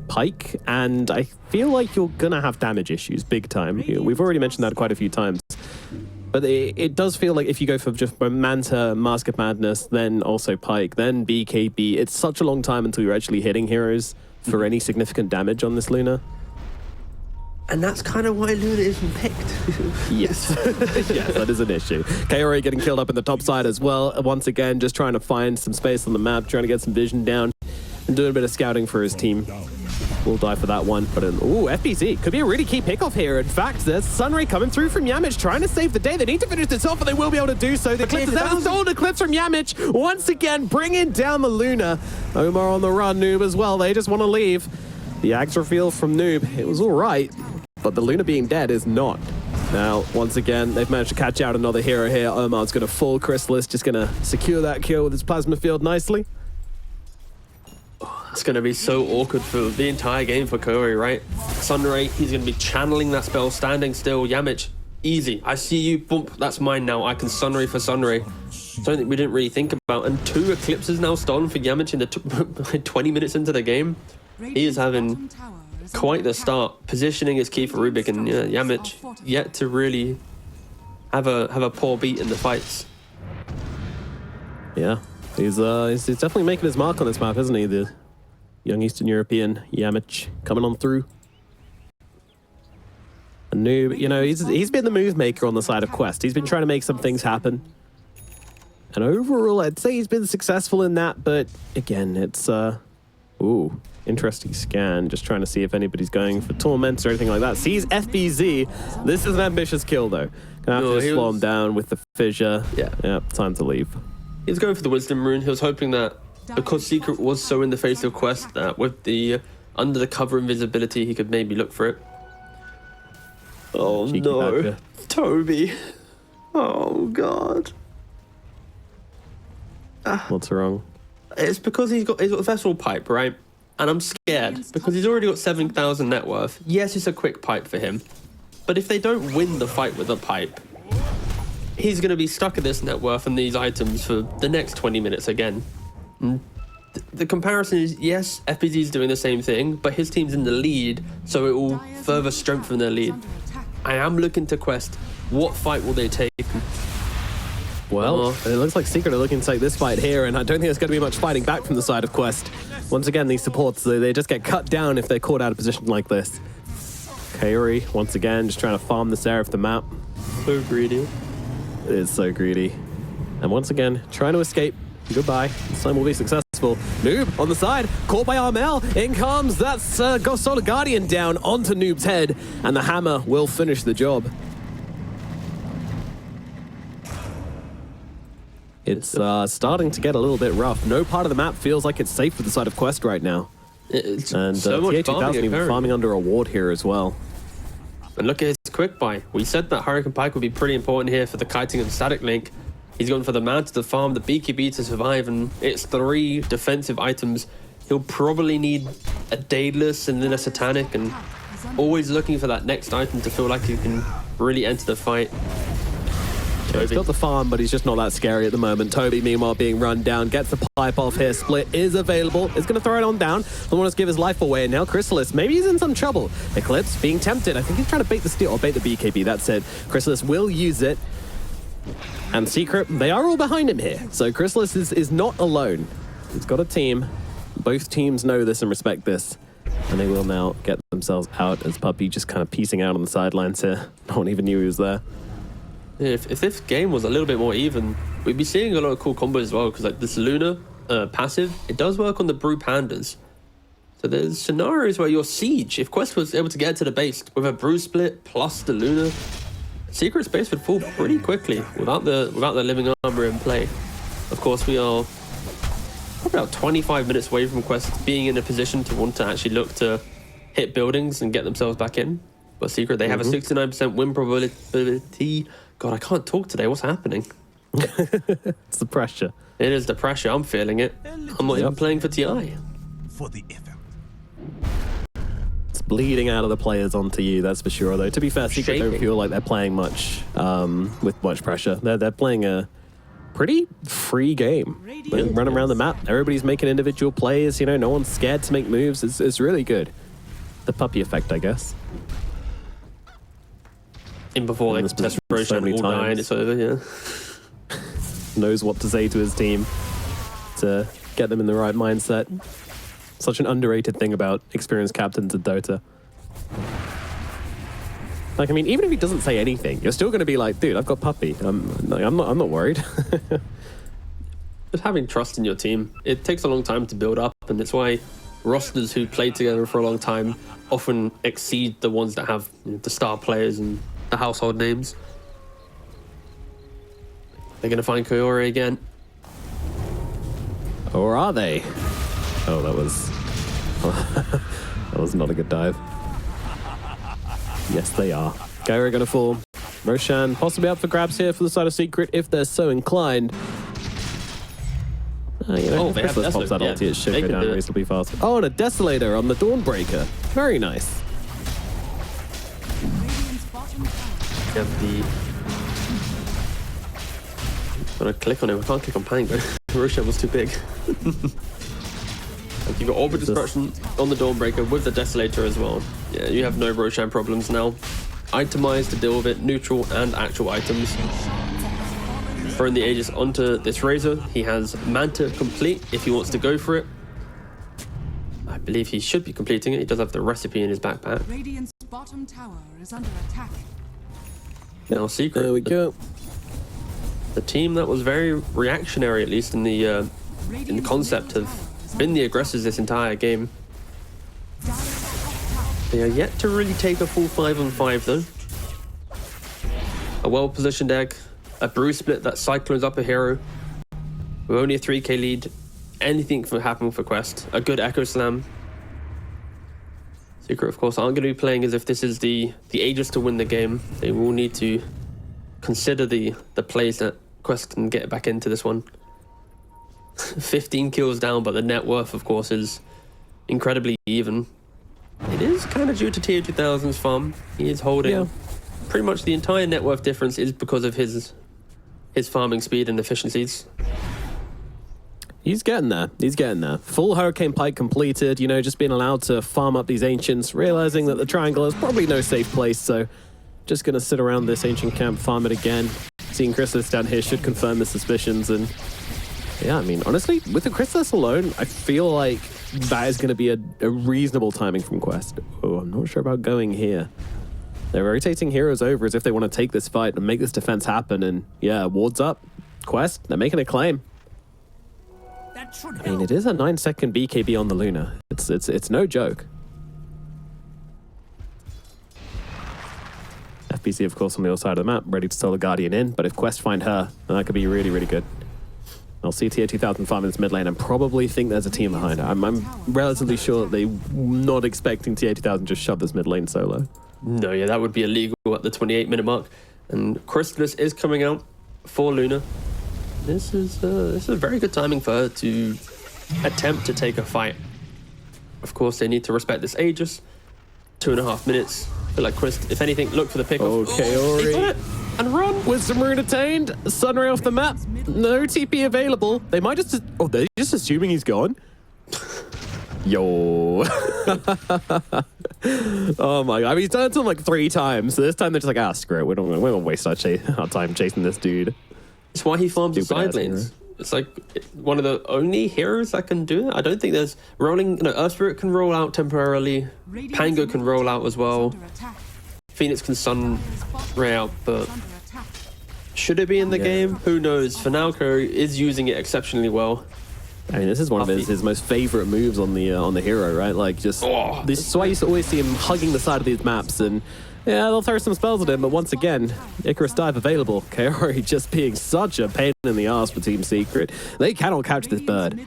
Pike, and I feel like you're gonna have damage issues big time. We've already mentioned that quite a few times. But it does feel like if you go for just Manta, Mask of Madness, then also Pike, then BKB, it's such a long time until you're actually hitting heroes for any significant damage on this Luna. And that's kind of why Luna isn't picked. Yes. Yes, that is an issue. Kaori getting killed up in the top side as well. Once again, just trying to find some space on the map, trying to get some vision down, and doing a bit of scouting for his team. We'll die for that one. But FBZ could be a really key pickoff here. In fact, there's Sunray coming through from Yamich, trying to save the day. They need to finish this off, and they will be able to do so. The Eclipse is out. Stolen Eclipse from Yamich. Once again, bringing down the Luna. Omar on the run, Noob as well. They just want to leave. The axe reveal from Noob. It was all right, but the Luna being dead is not. Now, once again, they've managed to catch out another hero here. Omar's going to full Chrysalis, just going to secure that kill with his plasma field nicely. It's going to be so awkward for the entire game for Kaori, right? Sunray, he's going to be channeling that spell, standing still. Yamich, easy. I see you. Boom, that's mine now. I can Sunray for Sunray. Something we didn't really think about. And 2 Eclipses now stolen for Yamich in the 20 minutes into the game. He is having quite the start. Positioning is key for Rubik, and Yamich yet to really have a poor beat in the fights. Yeah, he's definitely making his mark on this map, isn't he? The young Eastern European Yamich coming on through. A Noob, he's been the move maker on the side of Quest. He's been trying to make some things happen. And overall, I'd say he's been successful in that, but again, it's interesting scan, just trying to see if anybody's going for torments or anything like that. Sees FBZ. This is an ambitious kill, though. Gonna have to slow him down with the fissure. Yeah, time to leave. He was going for the Wisdom Rune. He was hoping that because Secret was so in the face of Quest, that with the under the cover invisibility, he could maybe look for it. Oh no, Toby. Oh God. What's wrong? It's because he's got Vessel Pipe, right? And I'm scared because he's already got 7,000 net worth. Yes, it's a quick pipe for him. But if they don't win the fight with a pipe, he's going to be stuck at this net worth and these items for the next 20 minutes again. And the comparison is, yes, FBZ is doing the same thing, but his team's in the lead, so it will further strengthen their lead. I am looking to Quest. What fight will they take? Well, it looks like Secret are looking to take this fight here, and I don't think there's going to be much fighting back from the side of Quest. Once again, these supports, they just get cut down if they're caught out of position like this. Kaori, once again, just trying to farm this area of the map. So greedy. It is so greedy. And once again, trying to escape Goodbye. This time will be successful. Noob on the side, caught by Armel. In comes that Solar Guardian down onto Noob's head, and the hammer will finish the job. It's starting to get a little bit rough. No part of the map feels like it's safe for the side of Quest right now. And so much TA2000 even farming under a ward here as well. And look at his quick buy. We said that Hurricane Pike would be pretty important here for the kiting and static link. He's going for the mount to the farm, the BKB to survive, and it's 3 defensive items. He'll probably need a Daedalus and then a Satanic, and always looking for that next item to feel like he can really enter the fight. He's got the farm, but he's just not that scary at the moment. Toby, meanwhile, being run down, gets the pipe off here. Split is available. Is going to throw it on down. Don't want to give his life away. And now Chrysalis, maybe he's in some trouble. Eclipse being tempted. I think he's trying to bait the steal or bait the BKB. That said, Chrysalis will use it. And Secret, they are all behind him here. So Chrysalis is not alone. He's got a team. Both teams know this and respect this. And they will now get themselves out as Puppy just kind of piecing out on the sidelines here. No one even knew he was there. If this game was a little bit more even, we'd be seeing a lot of cool combos as well, because like this Luna passive, it does work on the Brew Pandas. So there's scenarios where your Siege, if Quest was able to get to the base with a Brew split plus the Luna, Secret Space would fall pretty quickly without the living armor in play. Of course, we are probably about 25 minutes away from Quest being in a position to want to actually look to hit buildings and get themselves back in. But Secret, they have a 69% win probability. God, I can't talk today. What's happening? It's the pressure. It is the pressure. I'm feeling it. I'm not even playing for TI. For the effort. It's bleeding out of the players onto you, that's for sure. Though, to be fair, Secret don't feel like they're playing much with much pressure. They're playing a pretty free game. They're running around the map. Everybody's making individual plays. You know, no one's scared to make moves. It's really good. The Puppy effect, I guess. In before they test Roshan all night, it's over, yeah. Knows what to say to his team to get them in the right mindset. Such an underrated thing about experienced captains in Dota. Like, I mean, even if he doesn't say anything, you're still going to be like, dude, I've got Puppy. I'm not worried. Just having trust in your team. It takes a long time to build up, and it's why rosters who play together for a long time often exceed the ones that have the star players and the household names. They're going to find Koyori again. Or are they? Oh, that was not a good dive. Yes, they are. Koyori going to fall. Roshan possibly up for grabs here for the side of Secret if they're so inclined. You know, if Chrysalis pops that ulti, it should go down reasonably fast. Oh, and a Desolator on the Dawnbreaker. Very nice. Gotta click on him. I can't click on Pango. Roshan was too big. You got Orbit Destruction on the Dawnbreaker with the Desolator as well. Yeah, you have no Roshan problems now. Itemized to deal with it, neutral and actual items. Throwing the Aegis onto this Razor. He has Manta complete if he wants to go for it. I believe he should be completing it. He does have the recipe in his backpack. Radiant's bottom tower is under attack. Now Secret. There we go. The team that was very reactionary, at least in the concept, have been the aggressors this entire game. They are yet to really take a full 5-on-5 though. A well-positioned egg, a Brew split that cyclones up a hero. With only a 3k lead, anything can happen for Quest. A good Echo Slam. Secret, of course, aren't going to be playing as if this is the Aegis to win the game. They will need to consider the plays that Quest can get back into this one. 15 kills down, but the net worth, of course, is incredibly even. It is kind of due to TA2000's farm. He is holding pretty much the entire net worth difference is because of his farming speed and efficiencies. He's getting there. He's getting there. Full Hurricane Pike completed, you know, just being allowed to farm up these Ancients, realizing that the triangle is probably no safe place, so just going to sit around this Ancient camp, farm it again. Seeing Chrysalis down here should confirm the suspicions, and yeah, I mean, honestly, with the Chrysalis alone, I feel like that is going to be a reasonable timing from Quest. Oh, I'm not sure about going here. They're rotating heroes over as if they want to take this fight and make this defense happen, and yeah, wards up. Quest, they're making a claim. I mean, it is a 9-second BKB on the Luna. It's no joke. FBC, of course, on the other side of the map, ready to solo Guardian in, but if Quest find her, then that could be really, really good. I'll see tier 2000 farm in this mid lane and probably think there's a team behind her. I'm relatively sure that they're not expecting tier 2000 just shove this mid lane solo. No, yeah, that would be illegal at the 28-minute mark. And Crystallis is coming out for Luna. This is very good timing for her to attempt to take a fight. Of course, they need to respect this Aegis. 2.5 minutes. I feel like Chris, if anything, look for the pickoff. Okay, he got it. And run. Wisdom Rune attained. Sunray off the map. No TP available. They might just... Oh, they're just assuming he's gone? Yo. Oh my god. I mean, he's done it to him like 3 times. So this time they're just like, ah, screw it. We don't waste our time chasing this dude. It's why he farms the side lanes. It's like one of the only heroes that can do it. I don't think there's rolling... No, Earth Spirit can roll out temporarily. Pango can roll out as well. Phoenix can sun ray out, but should it be in the game? Who knows? For now, Curry is using it exceptionally well. I mean, this is one of his most favorite moves on the hero, right? Like, just this is why you used to always see him hugging the side of these maps, and yeah, they'll throw some spells at him. But once again, Icarus dive available. Kaori just being such a pain in the ass for Team Secret. They cannot catch this bird.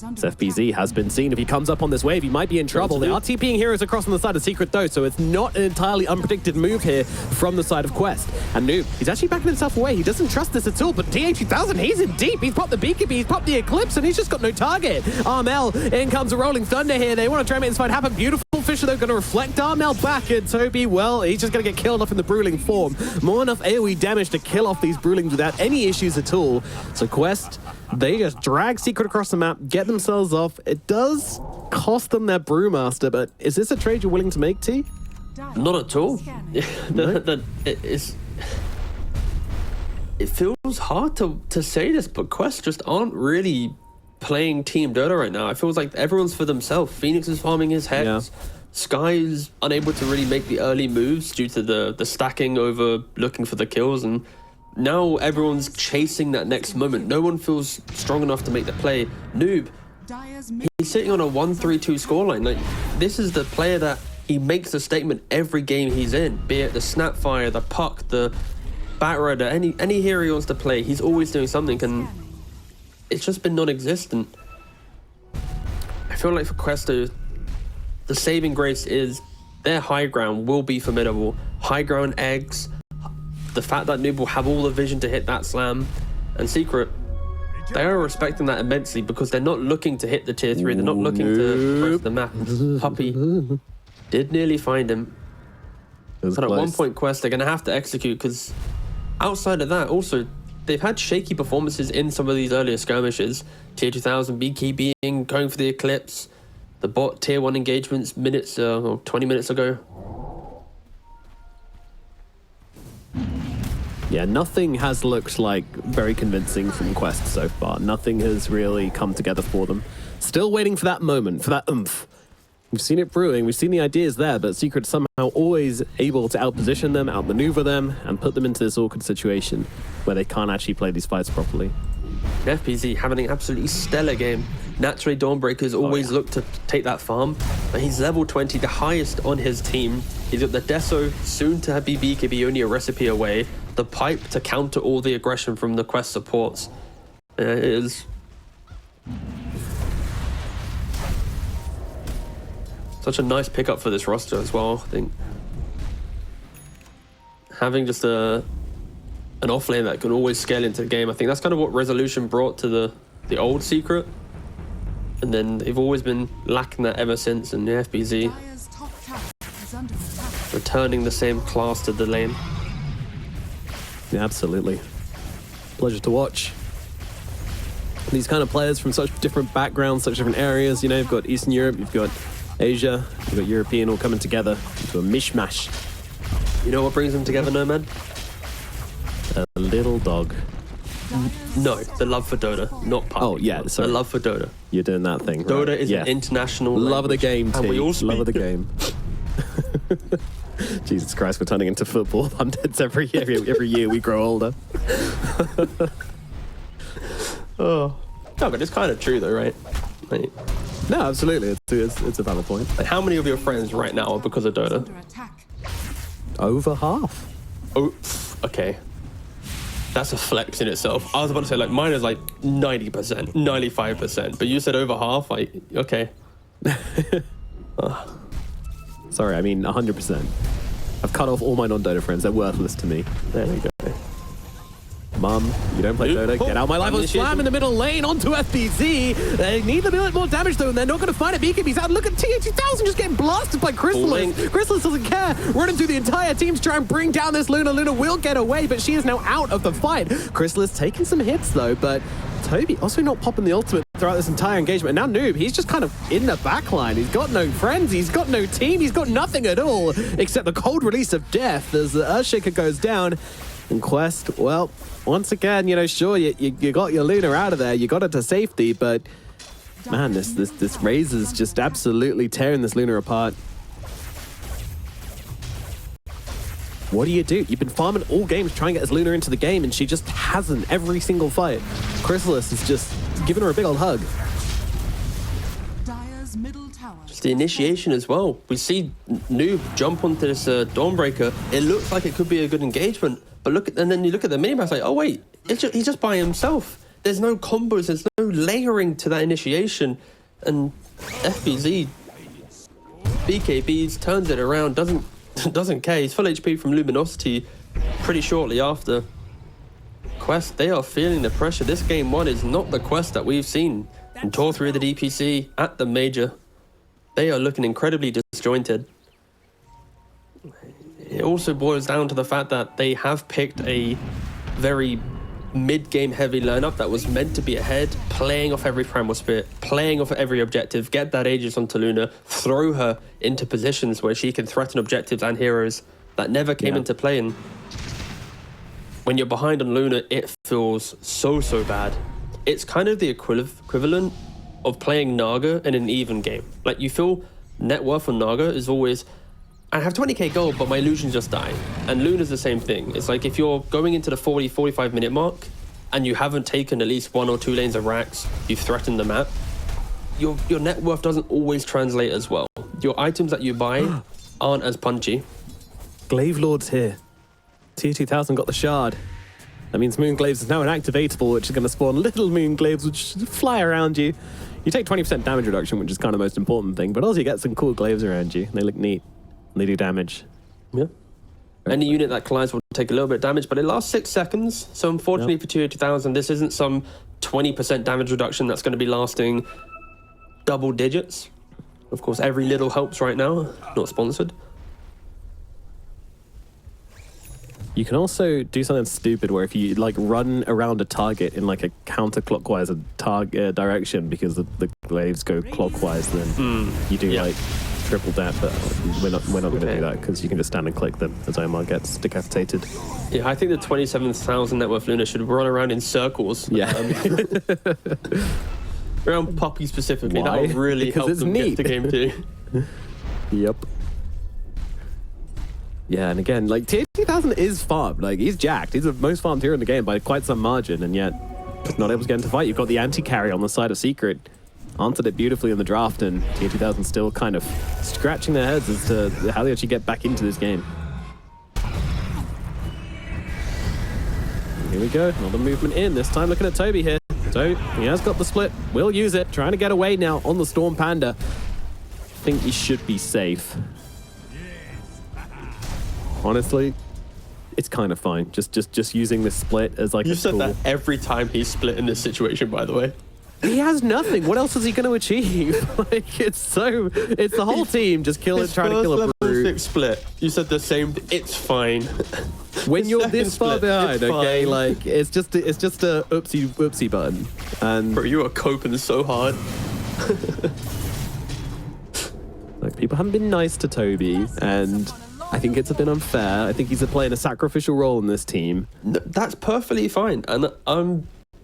FBZ has been seen. If he comes up on this wave, he might be in trouble. They are TPing heroes across on the side of Secret though, so it's not an entirely unpredicted move here from the side of Quest. And Noob, he's actually backing himself away. He doesn't trust this at all, but TH2000, he's in deep. He's popped the BKB, he's popped the Eclipse, and he's just got no target. Armel, in comes a Rolling Thunder here. They want to try and make this fight happen. Beautiful Fisher, though, going to reflect Armel back, and Toby, well, he's just going to get killed off in the Bruling form. More enough AoE damage to kill off these Brulings without any issues at all. So Quest, they just drag Secret across the map, get themselves off. It does cost them their Brewmaster, but is this a trade you're willing to make, T? Not at all. It feels hard to say this, but Quest just aren't really playing Team Dota right now. It feels like everyone's for themselves. Phoenix is farming his Hex. Yeah. Sky's unable to really make the early moves due to the stacking over looking for the kills, and now everyone's chasing that next moment. No one feels strong enough to make the play. Noob, he's sitting on a 1-3-2 scoreline. Like, this is the player that he makes a statement every game he's in, be it the Snapfire, the Puck, the Batrider, any hero he wants to play, he's always doing something, and it's just been non-existent. I feel like for Questo, the saving grace is their high ground will be formidable. High ground eggs, the fact that Noob will have all the vision to hit that slam, and Secret, they are respecting that immensely because they're not looking to hit the tier 3, they're not looking to press the map. Puppy did nearly find him. But at one point, Quest, they're going to have to execute, because outside of that, also, they've had shaky performances in some of these earlier skirmishes. Tier 2000, BKBing, going for the Eclipse, the bot tier 1 engagements minutes, or 20 minutes ago. Yeah, nothing has looked like very convincing from Quest so far. Nothing has really come together for them. Still waiting for that moment, for that oomph. We've seen it brewing, we've seen the ideas there, but Secret somehow always able to outposition them, outmaneuver them, and put them into this awkward situation where they can't actually play these fights properly. FPZ having an absolutely stellar game. Naturally, Dawnbreaker's always looked to take that farm, but he's level 20, the highest on his team. He's got the Deso, soon to be BKB, only a recipe away. The Pipe to counter all the aggression from the Quest supports. It is such a nice pickup for this roster as well, I think. Having just an offlane that can always scale into the game, I think that's kind of what Resolution brought to the old Secret. And then they've always been lacking that ever since, and the FBZ returning the same class to the lane. Yeah, absolutely. Pleasure to watch. These kind of players from such different backgrounds, such different areas. You know, you've got Eastern Europe, you've got Asia, you've got European all coming together into a mishmash. You know what brings them together, Nomad? A little dog. No, the love for Dota, not Puppy. Oh, yeah, sorry. The love for Dota. You're doing that thing, Dota right? is an international love of the game, and we all speak. Love of the game. Jesus Christ, we're turning into football pundits every year. Every year we grow older. Oh. No, but it's kind of true though, right? Like, No, absolutely. It's a valid point. like, how many of your friends right now are because of Dota? Under attack. Over half. Oh, okay. That's a flex in itself. I was about to say, like, mine is like 90%, 95%, but you said over half. Like, okay. Sorry, I mean 100%. I've cut off all my non-Dota friends. They're worthless to me. There we go. Mum, you don't play Dota. Get out my life on Slam in the middle lane onto FBZ. They need a bit more damage though, and they're not going to find it. BKB's out. Look at TA2000 just getting blasted by Chrysalis. Chrysalis doesn't care. Running through the entire team to try and bring down this Luna. Luna will get away, but she is now out of the fight. Chrysalis taking some hits though, but Toby also not popping the ultimate throughout this entire engagement. And now Noob, he's just kind of in the backline. He's got no friends. He's got no team. He's got nothing at all except the cold release of death as the Earthshaker goes down. And Quest, well, once again, you know, sure, you got your Luna out of there, you got it to safety, but man, this Razor's just absolutely tearing this Luna apart. What do? You've been farming all games trying to get this Luna into the game, and she just hasn't every single fight. Chrysalis is just giving her a big old hug. Dire's middle tower. Just the initiation as well. We see Noob jump onto this Dawnbreaker. It looks like it could be a good engagement, but and then you look at the minimap, like, oh wait, he's just by himself. There's no combos, there's no layering to that initiation, and FBZ, BKBs turns it around, doesn't care. He's full HP from Luminosity pretty shortly after. Quest, they are feeling the pressure. This game one is not the Quest that we've seen in Tour 3 of the DPC at the Major. They are looking incredibly disjointed. It also boils down to the fact that they have picked a very mid-game heavy lineup that was meant to be ahead, playing off every Primal Spirit, playing off every objective, get that Aegis onto Luna, throw her into positions where she can threaten objectives and heroes that never came into play. And when you're behind on Luna, it feels so bad. It's kind of the equivalent of playing Naga in an even game. Like, you feel net worth on Naga is always, I have 20k gold, but my illusions just die. And Luna's the same thing. It's like if you're going into the 40-45 minute mark and you haven't taken at least 1 or 2 lanes of racks, you've threatened the map, your net worth doesn't always translate as well. Your items that you buy aren't as punchy. Glaive Lord's here. T2000 got the shard. That means Moonglaves is now an activatable, which is going to spawn little Moonglaves which fly around you. You take 20% damage reduction, which is kind of the most important thing, but also you get some cool glaives around you. They look neat. They do damage. Yeah. Any unit that collides will take a little bit of damage, but it lasts 6 seconds. So unfortunately for TO2000, this isn't some 20% damage reduction that's going to be lasting double digits. Of course, every little helps right now. Not sponsored. You can also do something stupid where if you like run around a target in like a counterclockwise direction because the glaives go clockwise, then you do like triple that, but we're not going to do that because you can just stand and click them as Omar gets decapitated. Yeah, I think the 27,000 net worth Luna should run around in circles. Yeah. Around Puppy specifically. Why? That will really Because help it's them neat. get to game 2. Yep. Yeah, and again, like T2000 is farmed. Like, he's jacked. He's the most farmed hero in the game by quite some margin, and yet just not able to get into fight. You've got the anti-carry on the side of Secret. Answered it beautifully in the draft, and T2000 still kind of scratching their heads as to how they actually get back into this game. And here we go, another movement in. This time looking at Toby here. Toby, he has got the split. Will use it. Trying to get away now on the Storm Panda. I think he should be safe. Honestly, it's kind of fine. Just using this split as like You a said tool. that every time he's split in this situation, by the way. He has nothing. What else is he going to achieve? Like, it's the whole team just trying to kill a level brute. 6 split. You said the same. It's fine. When His you're second this far split, behind, it's okay, fine. like it's just a oopsie button, and Bro, you are coping so hard. like people haven't been nice to Toby, and I think it's a bit unfair. I think he's playing a sacrificial role in this team. That's perfectly fine. And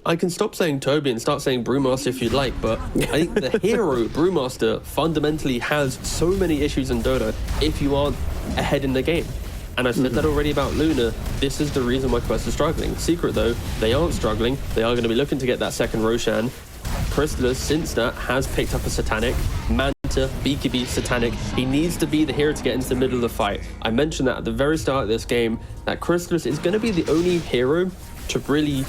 I can stop saying Toby and start saying Brewmaster if you'd like, but I think the hero Brewmaster fundamentally has so many issues in Dota if you aren't ahead in the game. And I've said that already about Luna. This is the reason why Quest is struggling. Secret though, they aren't struggling. They are going to be looking to get that second Roshan. Chrysalis, since that, has picked up a Satanic. Manta, BKB, Satanic. He needs to be the hero to get into the middle of the fight. I mentioned that at the very start of this game, that Chrysalis is going to be the only hero to really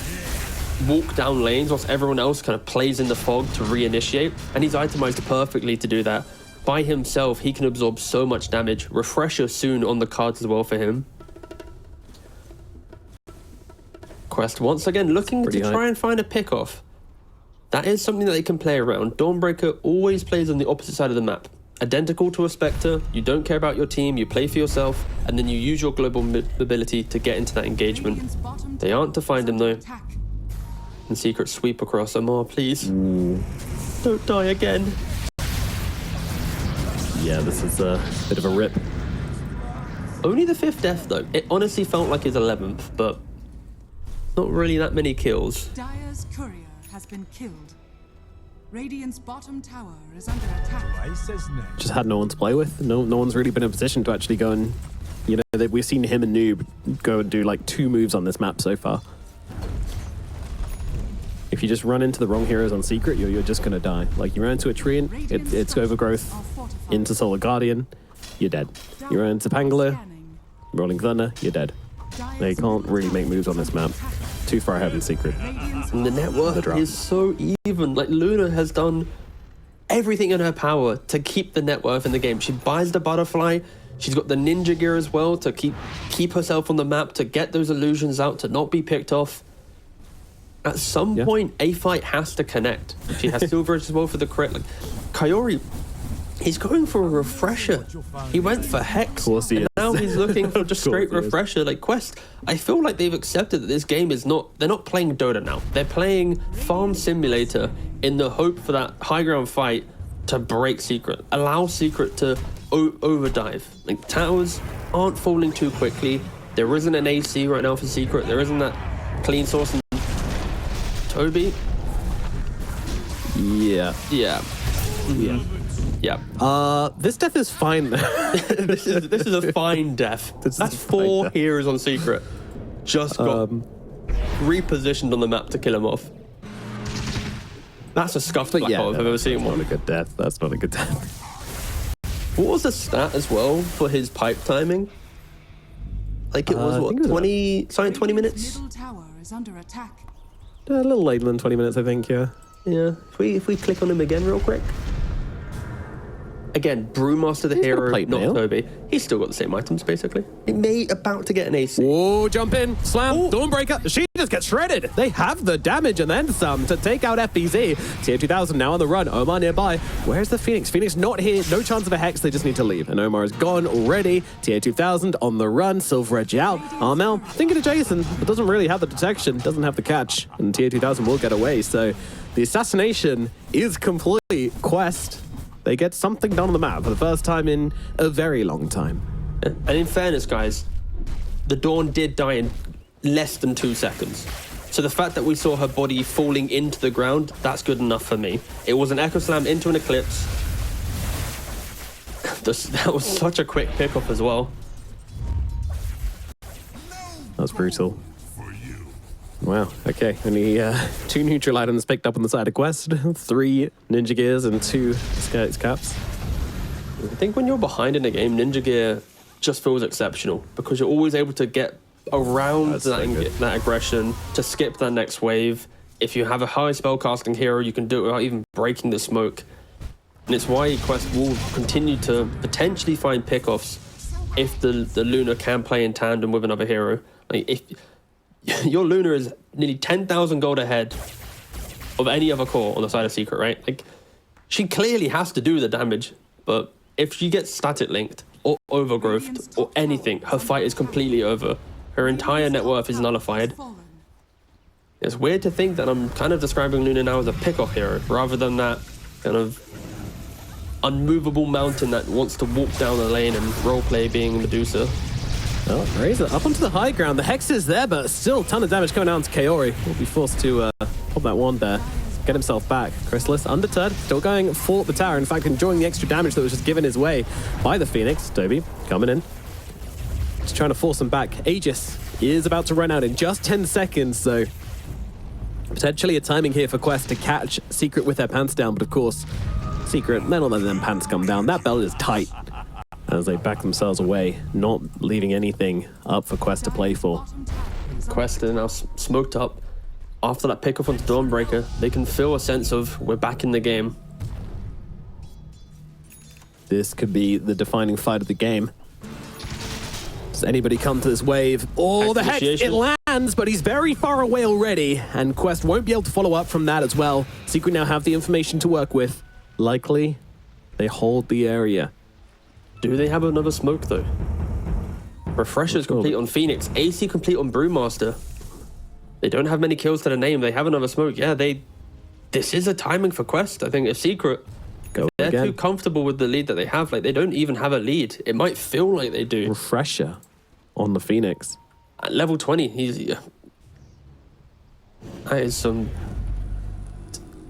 walk down lanes whilst everyone else kind of plays in the fog to reinitiate. And he's itemized perfectly to do that. By himself, he can absorb so much damage. Refresher soon on the cards as well for him. Quest once again looking to try and find a pick-off. That is something that they can play around. Dawnbreaker always plays on the opposite side of the map. Identical to a Spectre, you don't care about your team, you play for yourself, and then you use your global mobility to get into that engagement. They aren't to find him though. And secret sweep across Amar, please. Don't die again. Yeah, this is a bit of a rip. Only the 5th death though. It honestly felt like his 11th, but not really that many kills. Dire's courier has been killed. Radiant's bottom tower is under attack. Just had no one to play with. No one's really been in a position to actually go and, you know, we've seen him and Noob go and do like 2 moves on this map so far. If you just run into the wrong heroes on Secret, you're just going to die. Like, you ran into a Treant, it's Overgrowth, into Solar Guardian, you're dead. You ran into Pangolin, Rolling Thunder, you're dead. They can't really make moves on this map. Too far ahead in Secret. And the net worth is so even. Like, Luna has done everything in her power to keep the net worth in the game. She buys the butterfly. She's got the ninja gear as well to keep herself on the map, to get those illusions out, to not be picked off. At some point, a fight has to connect. She has silver as well for the crit. Like, Kaori, he's going for a refresher. He went for Hex, and now he's looking for just straight refresher. Like, Quest, I feel like they've accepted that this game is not, they're not playing Dota now. They're playing Farm Simulator in the hope for that high ground fight to break Secret. Allow Secret to overdive. Like, towers aren't falling too quickly. There isn't an AC right now for Secret. There isn't that clean source. And Toby? Yeah. This death is fine. this is a fine death. That's 4 heroes on Secret. Just got repositioned on the map to kill him off. That's a scuffed black hole if I've ever seen one. Not a good death. That's not a good death. What was the stat as well for his pipe timing? Like, it was, what, 20 minutes? Middle tower is under attack. A little later than 20 minutes, I think, yeah. Yeah. If we click on him again real quick. Again, Brewmaster the hero, not Toby. He's still got the same items, basically. He may about to get an AC. Whoa, jump in, slam, Dawnbreaker. She just gets shredded. They have the damage and then some to take out FBZ. Tier 2000 now on the run. Omar nearby. Where's the Phoenix? Phoenix not here. No chance of a Hex. They just need to leave. And Omar is gone already. Tier 2000 on the run. Silver Edge out. Armel thinking of Jason, but doesn't really have the detection. Doesn't have the catch. And Tier 2000 will get away. So the assassination is complete. Quest. They get something done on the map for the first time in a very long time. And in fairness, guys, the Dawn did die in less than 2 seconds. So the fact that we saw her body falling into the ground, that's good enough for me. It was an Echo Slam into an Eclipse. That was such a quick pickup as well. That's brutal. Wow, okay. Only 2 neutral items picked up on the side of Quest, 3 Ninja Gears and 2 Skirts Caps. I think when you're behind in a game, Ninja Gear just feels exceptional because you're always able to get around that aggression, to skip that next wave. If you have a high spellcasting hero, you can do it without even breaking the smoke. And it's why Quest will continue to potentially find pickoffs if the Luna can play in tandem with another hero. Like, if your Luna is nearly 10,000 gold ahead of any other core on the side of Secret, right? Like, she clearly has to do the damage, but if she gets static linked or overgrowthed or anything, her fight is completely over. Her entire net worth is nullified. It's weird to think that I'm kind of describing Luna now as a pick-off hero rather than that kind of unmovable mountain that wants to walk down the lane and roleplay being Medusa. Oh, Razor up onto the high ground. The Hex is there, but still a ton of damage coming down to Kaori. Will be forced to pop that wand there, get himself back. Chrysalis, undeterred, still going for the tower. In fact, enjoying the extra damage that was just given his way by the Phoenix. Toby coming in. Just trying to force him back. Aegis is about to run out in just 10 seconds, so Potentially a timing here for Quest to catch Secret with their pants down, but of course, Secret, they're not letting them pants come down. That belt is tight as they back themselves away, not leaving anything up for Quest to play for. Quest are now smoked up. After that pick off onto Dawnbreaker, they can feel a sense of we're back in the game. This could be the defining fight of the game. Does anybody come to this wave? Oh, the Hex, it lands, but he's very far away already, and Quest won't be able to follow up from that as well. Secret now have the information to work with. Likely, they hold the area. Do they have another smoke, though? Refresher's complete on Phoenix. AC complete on Brewmaster. They don't have many kills to the name. They have another smoke. Yeah, this is a timing for Quest. I think if Secret... They're too comfortable with the lead that they have. Like, they don't even have a lead. It might feel like they do. Refresher on the Phoenix. At level 20, that is some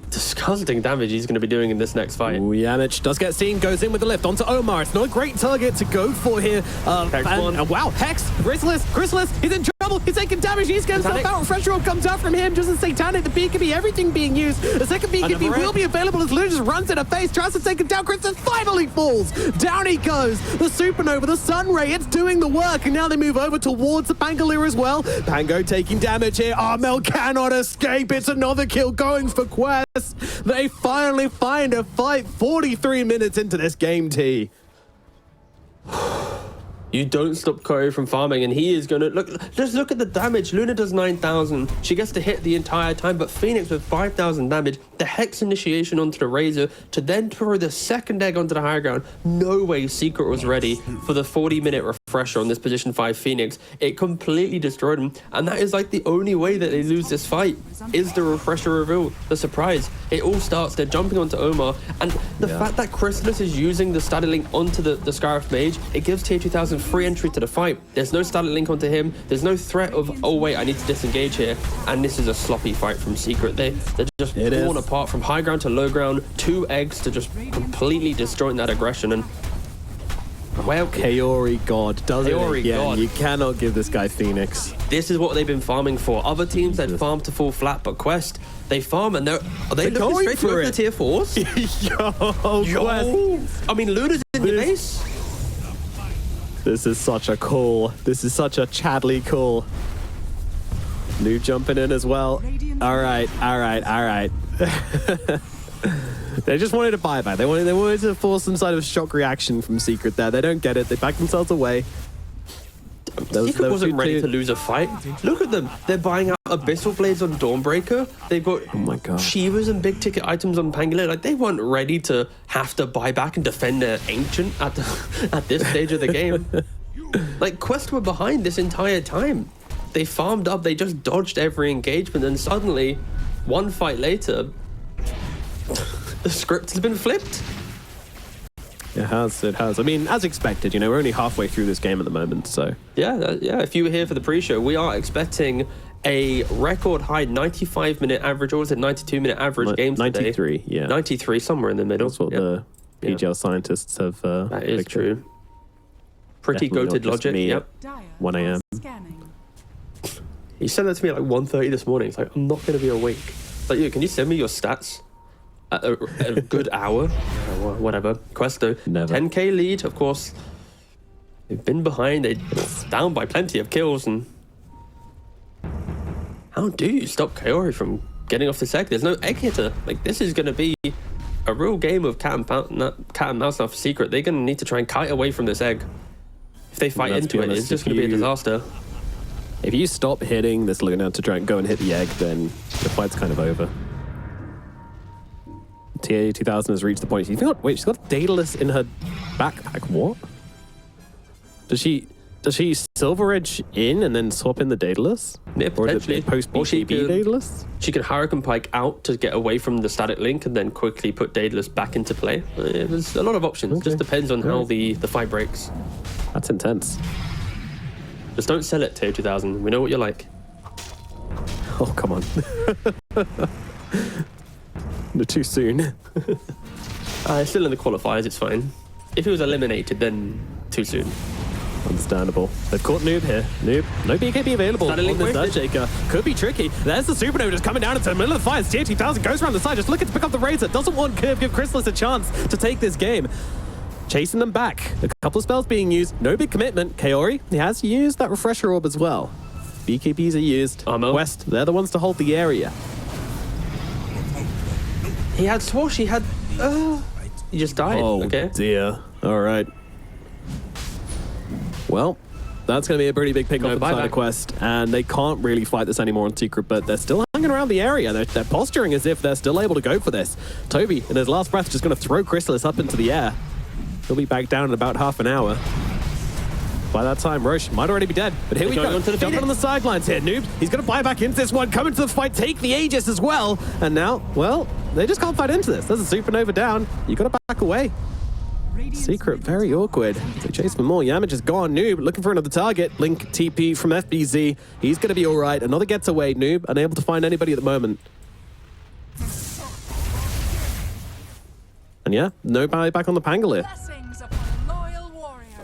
disgusting damage he's going to be doing in this next fight. Ooh, Yamich does get seen, goes in with the lift onto Omar. It's not a great target to go for here. Wow, Hex, Chrysalis, he's in trouble. He's taking damage. He's getting himself out. Refresher Orb comes out from him. Just as Satanic, the BKB, everything being used. The second BKB will be available as Luna just runs in her face, tries to take him down. Chrysalis finally falls. Down he goes. The Supernova, the Sun Ray, it's doing the work. And now they move over towards the Pangolier as well. Pango taking damage here. Armel cannot escape. It's another kill going for Quest. They finally find a fight 43 minutes into this game, T. You don't stop Curry from farming, and he is going to... Just look at the damage. Luna does 9,000. She gets to hit the entire time, but Phoenix with 5,000 damage. The Hex initiation onto the Razor to then throw the second egg onto the higher ground. No way Secret was ready for the 40-minute refresher on this position 5 Phoenix. It completely destroyed him, and that is like the only way that they lose this fight is the refresher reveal, the surprise. It all starts, they're jumping onto Omar, and the fact that Chrysalis is using the static link onto the Scarif Mage, it gives Tier 2000 free entry to the fight. There's no static link onto him. There's no threat of, oh wait, I need to disengage here. And this is a sloppy fight from Secret. They're just torn apart from high ground to low ground. 2 eggs to just completely destroying that aggression. And well, Kaori God does Kaori it again. God. You cannot give this guy Phoenix. This is what they've been farming for. Other teams that farm to fall flat, but Quest, they farm and are they looking straight for the tier 4s? Yo, I mean, Luna's in the base. This is such a call. This is such a Chadley call. New jumping in as well. All right. They just wanted a buyback. They wanted to force some sort of shock reaction from Secret there. They don't get it. They back themselves away. Secret wasn't ready to lose a fight. Look at them. They're buying out Abyssal Blades on Dawnbreaker. They've got Shivas and big ticket items on Pangolier. Like, they weren't ready to have to buy back and defend their Ancient at this stage of the game. Like, Quest were behind this entire time. They farmed up. They just dodged every engagement. And suddenly, one fight later, the script has been flipped. It has. I mean, as expected, you know, we're only halfway through this game at the moment, so... Yeah, if you were here for the pre-show, we are expecting a record high 95-minute average, or was it 92-minute average games 93, today? 93, somewhere in the middle. That's what the PGL scientists have that is true. Pretty goated logic, yep. 1 a.m. He said that to me at like 1:30 this morning. It's like, I'm not going to be awake. Like, can you send me your stats? At a good hour, whatever. Questo, Never. 10k lead, of course. They've been behind. They're down by plenty of kills. And how do you stop Kaori from getting off this egg? There's no egg hitter. Like, this is going to be a real game of cat and mouse now for Secret. They're going to need to try and kite away from this egg. If they fight into it, it's just going to be a disaster. If you stop hitting this Luna to try and go and hit the egg, then the fight's kind of over. TA 2000 has reached the point. She's got Daedalus in her backpack. What? Does she Silver Edge in and then swap in the Daedalus? Yeah, potentially. Or post BKB Daedalus? She can Hurricane Pike out to get away from the static link and then quickly put Daedalus back into play. There's a lot of options. Okay. Just depends on how the fight breaks. That's intense. Just don't sell it, TA 2000. We know what you're like. Oh, come on. No, too soon. Still in the qualifiers, it's fine. If he was eliminated, then too soon. Understandable. They've caught Noob here. Noob, no BKB available on this Earthshaker. Could be tricky. There's the Supernova just coming down into the middle of the fight. TH2000 goes around the side, just looking to pick up the Razor. Doesn't want to give Chrysalis a chance to take this game. Chasing them back. A couple of spells being used. No big commitment. Kaori, he has used that Refresher Orb as well. BKBs are used. West, they're the ones to hold the area. He had Swash, he had... he just died. Oh, okay. dear. All right. Well, that's going to be a pretty big pick off the side of Quest, and they can't really fight this anymore on Secret, but they're still hanging around the area. They're posturing as if they're still able to go for this. Toby, in his last breath, just going to throw Chrysalis up into the air. He'll be back down in about half an hour. By that time, Roche might already be dead, but here we go. Jumping on the sidelines here. Noob, he's going to buy back into this one, come into the fight, take the Aegis as well, and now, well, they just can't fight into this. There's a Supernova down. You got to back away. Secret, very awkward. They chase for more. Yamage is gone. Noob looking for another target. Blink TP from FBZ. He's going to be all right. Another gets away. Noob unable to find anybody at the moment. And yeah, no buyback on the Pangolier.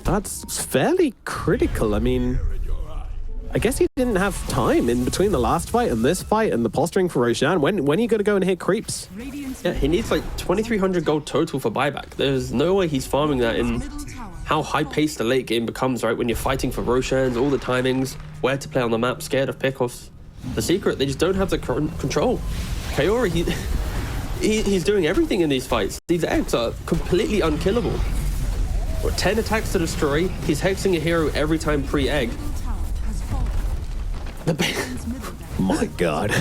That's fairly critical. I mean, I guess he didn't have time in between the last fight and this fight and the posturing for Roshan. When are you going to go and hit creeps? Yeah, he needs like 2,300 gold total for buyback. There's no way he's farming that in how high-paced the late game becomes, right? When you're fighting for Roshans, all the timings, where to play on the map, scared of pickoffs. The Secret, they just don't have the control. Kaori, he's doing everything in these fights. These eggs are completely unkillable. 10 attacks to destroy. He's hexing a hero every time pre-egg. My God.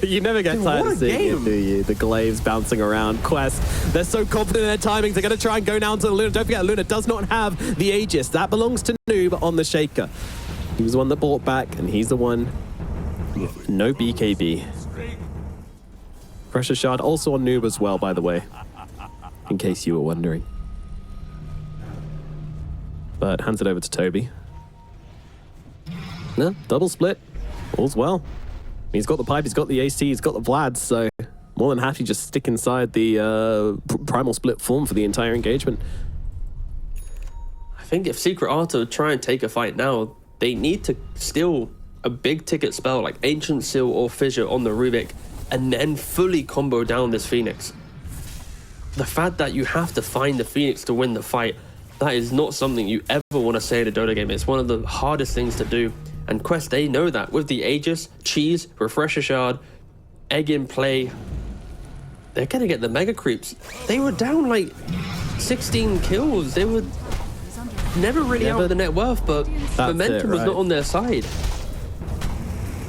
You never get tired of seeing it, do you? The glaives bouncing around. Quest, they're so confident in their timings. They're going to try and go down to the Luna. Don't forget, Luna does not have the Aegis. That belongs to Noob on the Shaker. He was the one that bought back, and he's the one with no BKB. Pressure Shard also on Noob as well, by the way, in case you were wondering. But hands it over to Toby. No, double split. All's well. He's got the pipe, he's got the AC, he's got the Vlad, so more than happy just stick inside the primal split form for the entire engagement. I think if Secret are to try and take a fight now, they need to steal a big ticket spell like Ancient Seal or Fissure on the Rubik and then fully combo down this Phoenix. The fact that you have to find the Phoenix to win the fight, that is not something you ever want to say in a Dota game. It's one of the hardest things to do. And Quest, they know that. With the Aegis, Cheese, Refresher Shard, Egg in play, they're going to get the Mega Creeps. They were down like 16 kills. They were never really out of the net worth, but momentum was not on their side.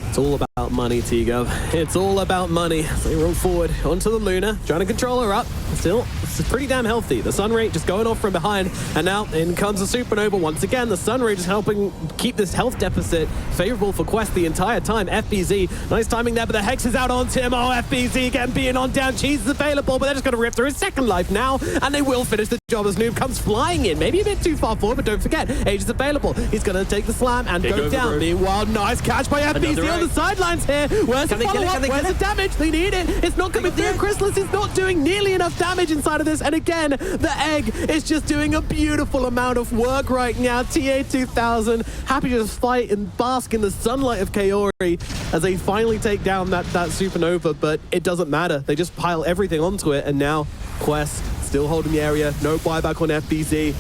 It's all about money, Tigo. It's all about money. So they roll forward onto the Luna, trying to control her up. Still, it's pretty damn healthy. The Sunray just going off from behind, and now in comes the Supernova once again. The Sunray just helping keep this health deficit favorable for Quest the entire time. FBZ, nice timing there, but the Hex is out onto him. Oh, FBZ getting beaten on down. Cheese is available, but they're just going to rip through his second life now, and they will finish the job as Noob comes flying in. Maybe a bit too far forward, but don't forget, Age is available. He's going to take the slam and go down. Meanwhile, nice catch by FBZ on the sidelines here. Where's the follow-up? Where's the damage? They need it. It's not coming through. Chrysalis is not doing nearly enough damage inside of this. And again, the Egg is just doing a beautiful amount of work right now. TA2000 happy to just fight and bask in the sunlight of Kaori as they finally take down that Supernova, but it doesn't matter. They just pile everything onto it, and now Quest still holding the area. No buyback on FBZ.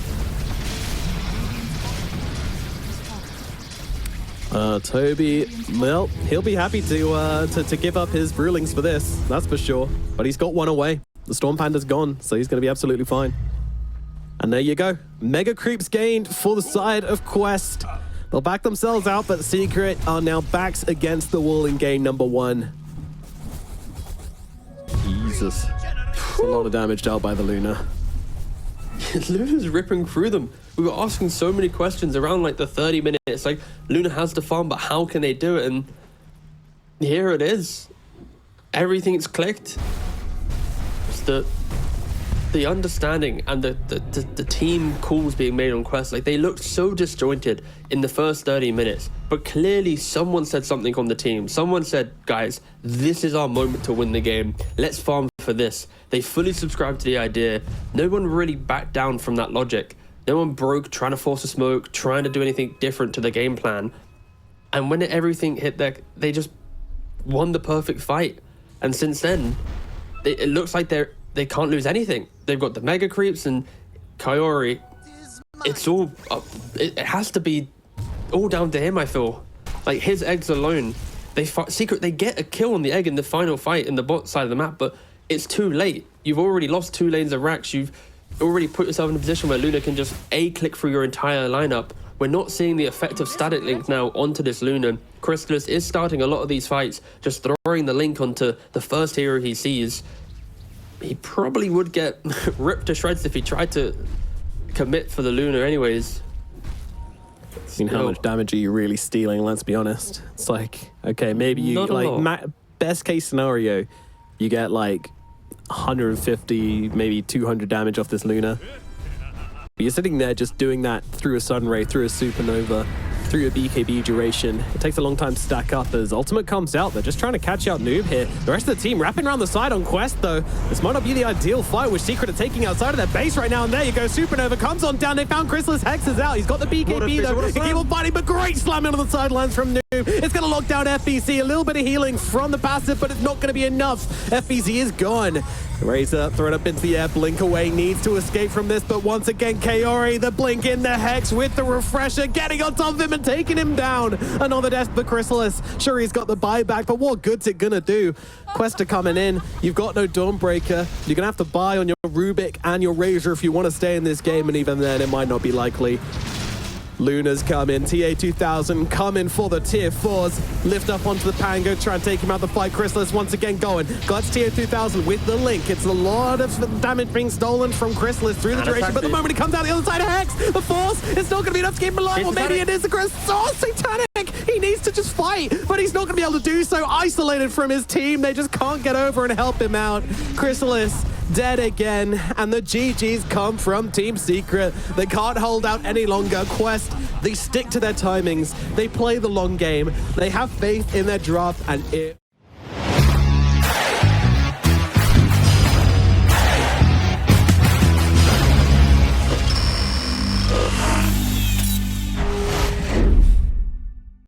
Toby, well, he'll be happy to give up his Brewlings for this, that's for sure. But he's got one away. The Storm Panda's gone, so he's going to be absolutely fine. And there you go. Mega creeps gained for the side of Quest. They'll back themselves out, but Secret are now backs against the wall in game number 1. Jesus. That's a lot of damage dealt by the Luna. Luna's ripping through them. We were asking so many questions around like the 30 minutes. Like, Luna has to farm, but how can they do it? And here it is. Everything's clicked. It's the understanding and the team calls being made on Quest. Like, they looked so disjointed in the first 30 minutes. But clearly someone said something on the team. Someone said, guys, this is our moment to win the game. Let's farm for this. They fully subscribed to the idea. No one really backed down from that logic. No one broke trying to force a smoke, trying to do anything different to the game plan. And when everything hit there, they just won the perfect fight. And since then, it looks like they can't lose anything. They've got the mega creeps and Kaori. It's all it has to be all down to him, I feel. Like his eggs alone, they get a kill on the egg in the final fight in the bot side of the map, but it's too late. You've already lost 2 lanes of racks. You've already put yourself in a position where Luna can just click through your entire lineup. We're not seeing the effect of static link now onto this Luna. Crystallis is starting a lot of these fights, just throwing the link onto the first hero he sees. He probably would get ripped to shreds if he tried to commit for the Luna anyways. Seen how much damage are you really stealing, let's be honest. It's like, okay, maybe you, best case scenario, you get like 150, maybe 200 damage off this Luna. But you're sitting there just doing that through a Sun Ray, through a Supernova, through a BKB duration. It takes a long time to stack up as Ultimate comes out. They're just trying to catch out Noob here. The rest of the team wrapping around the side on Quest, though. This might not be the ideal fight, with Secret are taking outside of their base right now. And there you go, Supernova comes on down. They found Crystallis. Hex is out. He's got the BKB, though. He keep on fighting, but great slamming on the sidelines from Noob. It's going to lock down FBC. A little bit of healing from the passive, but it's not going to be enough. FBC is gone. Razor thrown up into the air, blink away, needs to escape from this, but once again, Kaori, the blink in the Hex with the refresher, getting on top of him and taking him down. Another death for Crystallis. Sure, he's got the buyback, but what good's it gonna do? Quest are coming in, you've got no Dawnbreaker, you're gonna have to buy on your Rubik and your Razor if you want to stay in this game, and even then, it might not be likely. Luna's come in, TA2000 coming for the tier 4s. Lift up onto the Pango, try and take him out the fight. Crystallis once again going. Got TA2000 with the link. It's a lot of damage being stolen from Crystallis through the duration, but the moment he comes out the other side of Hex, the force, it's not going to be enough to keep him alive. Or maybe it is the Crystallis. Oh, Satanic! He needs to just fight, but he's not going to be able to do so. Isolated from his team, they just can't get over and help him out. Crystallis dead again, and the GGs come from Team Secret. They can't hold out any longer. Quest, they stick to their timings, they play the long game, they have faith in their draft, and it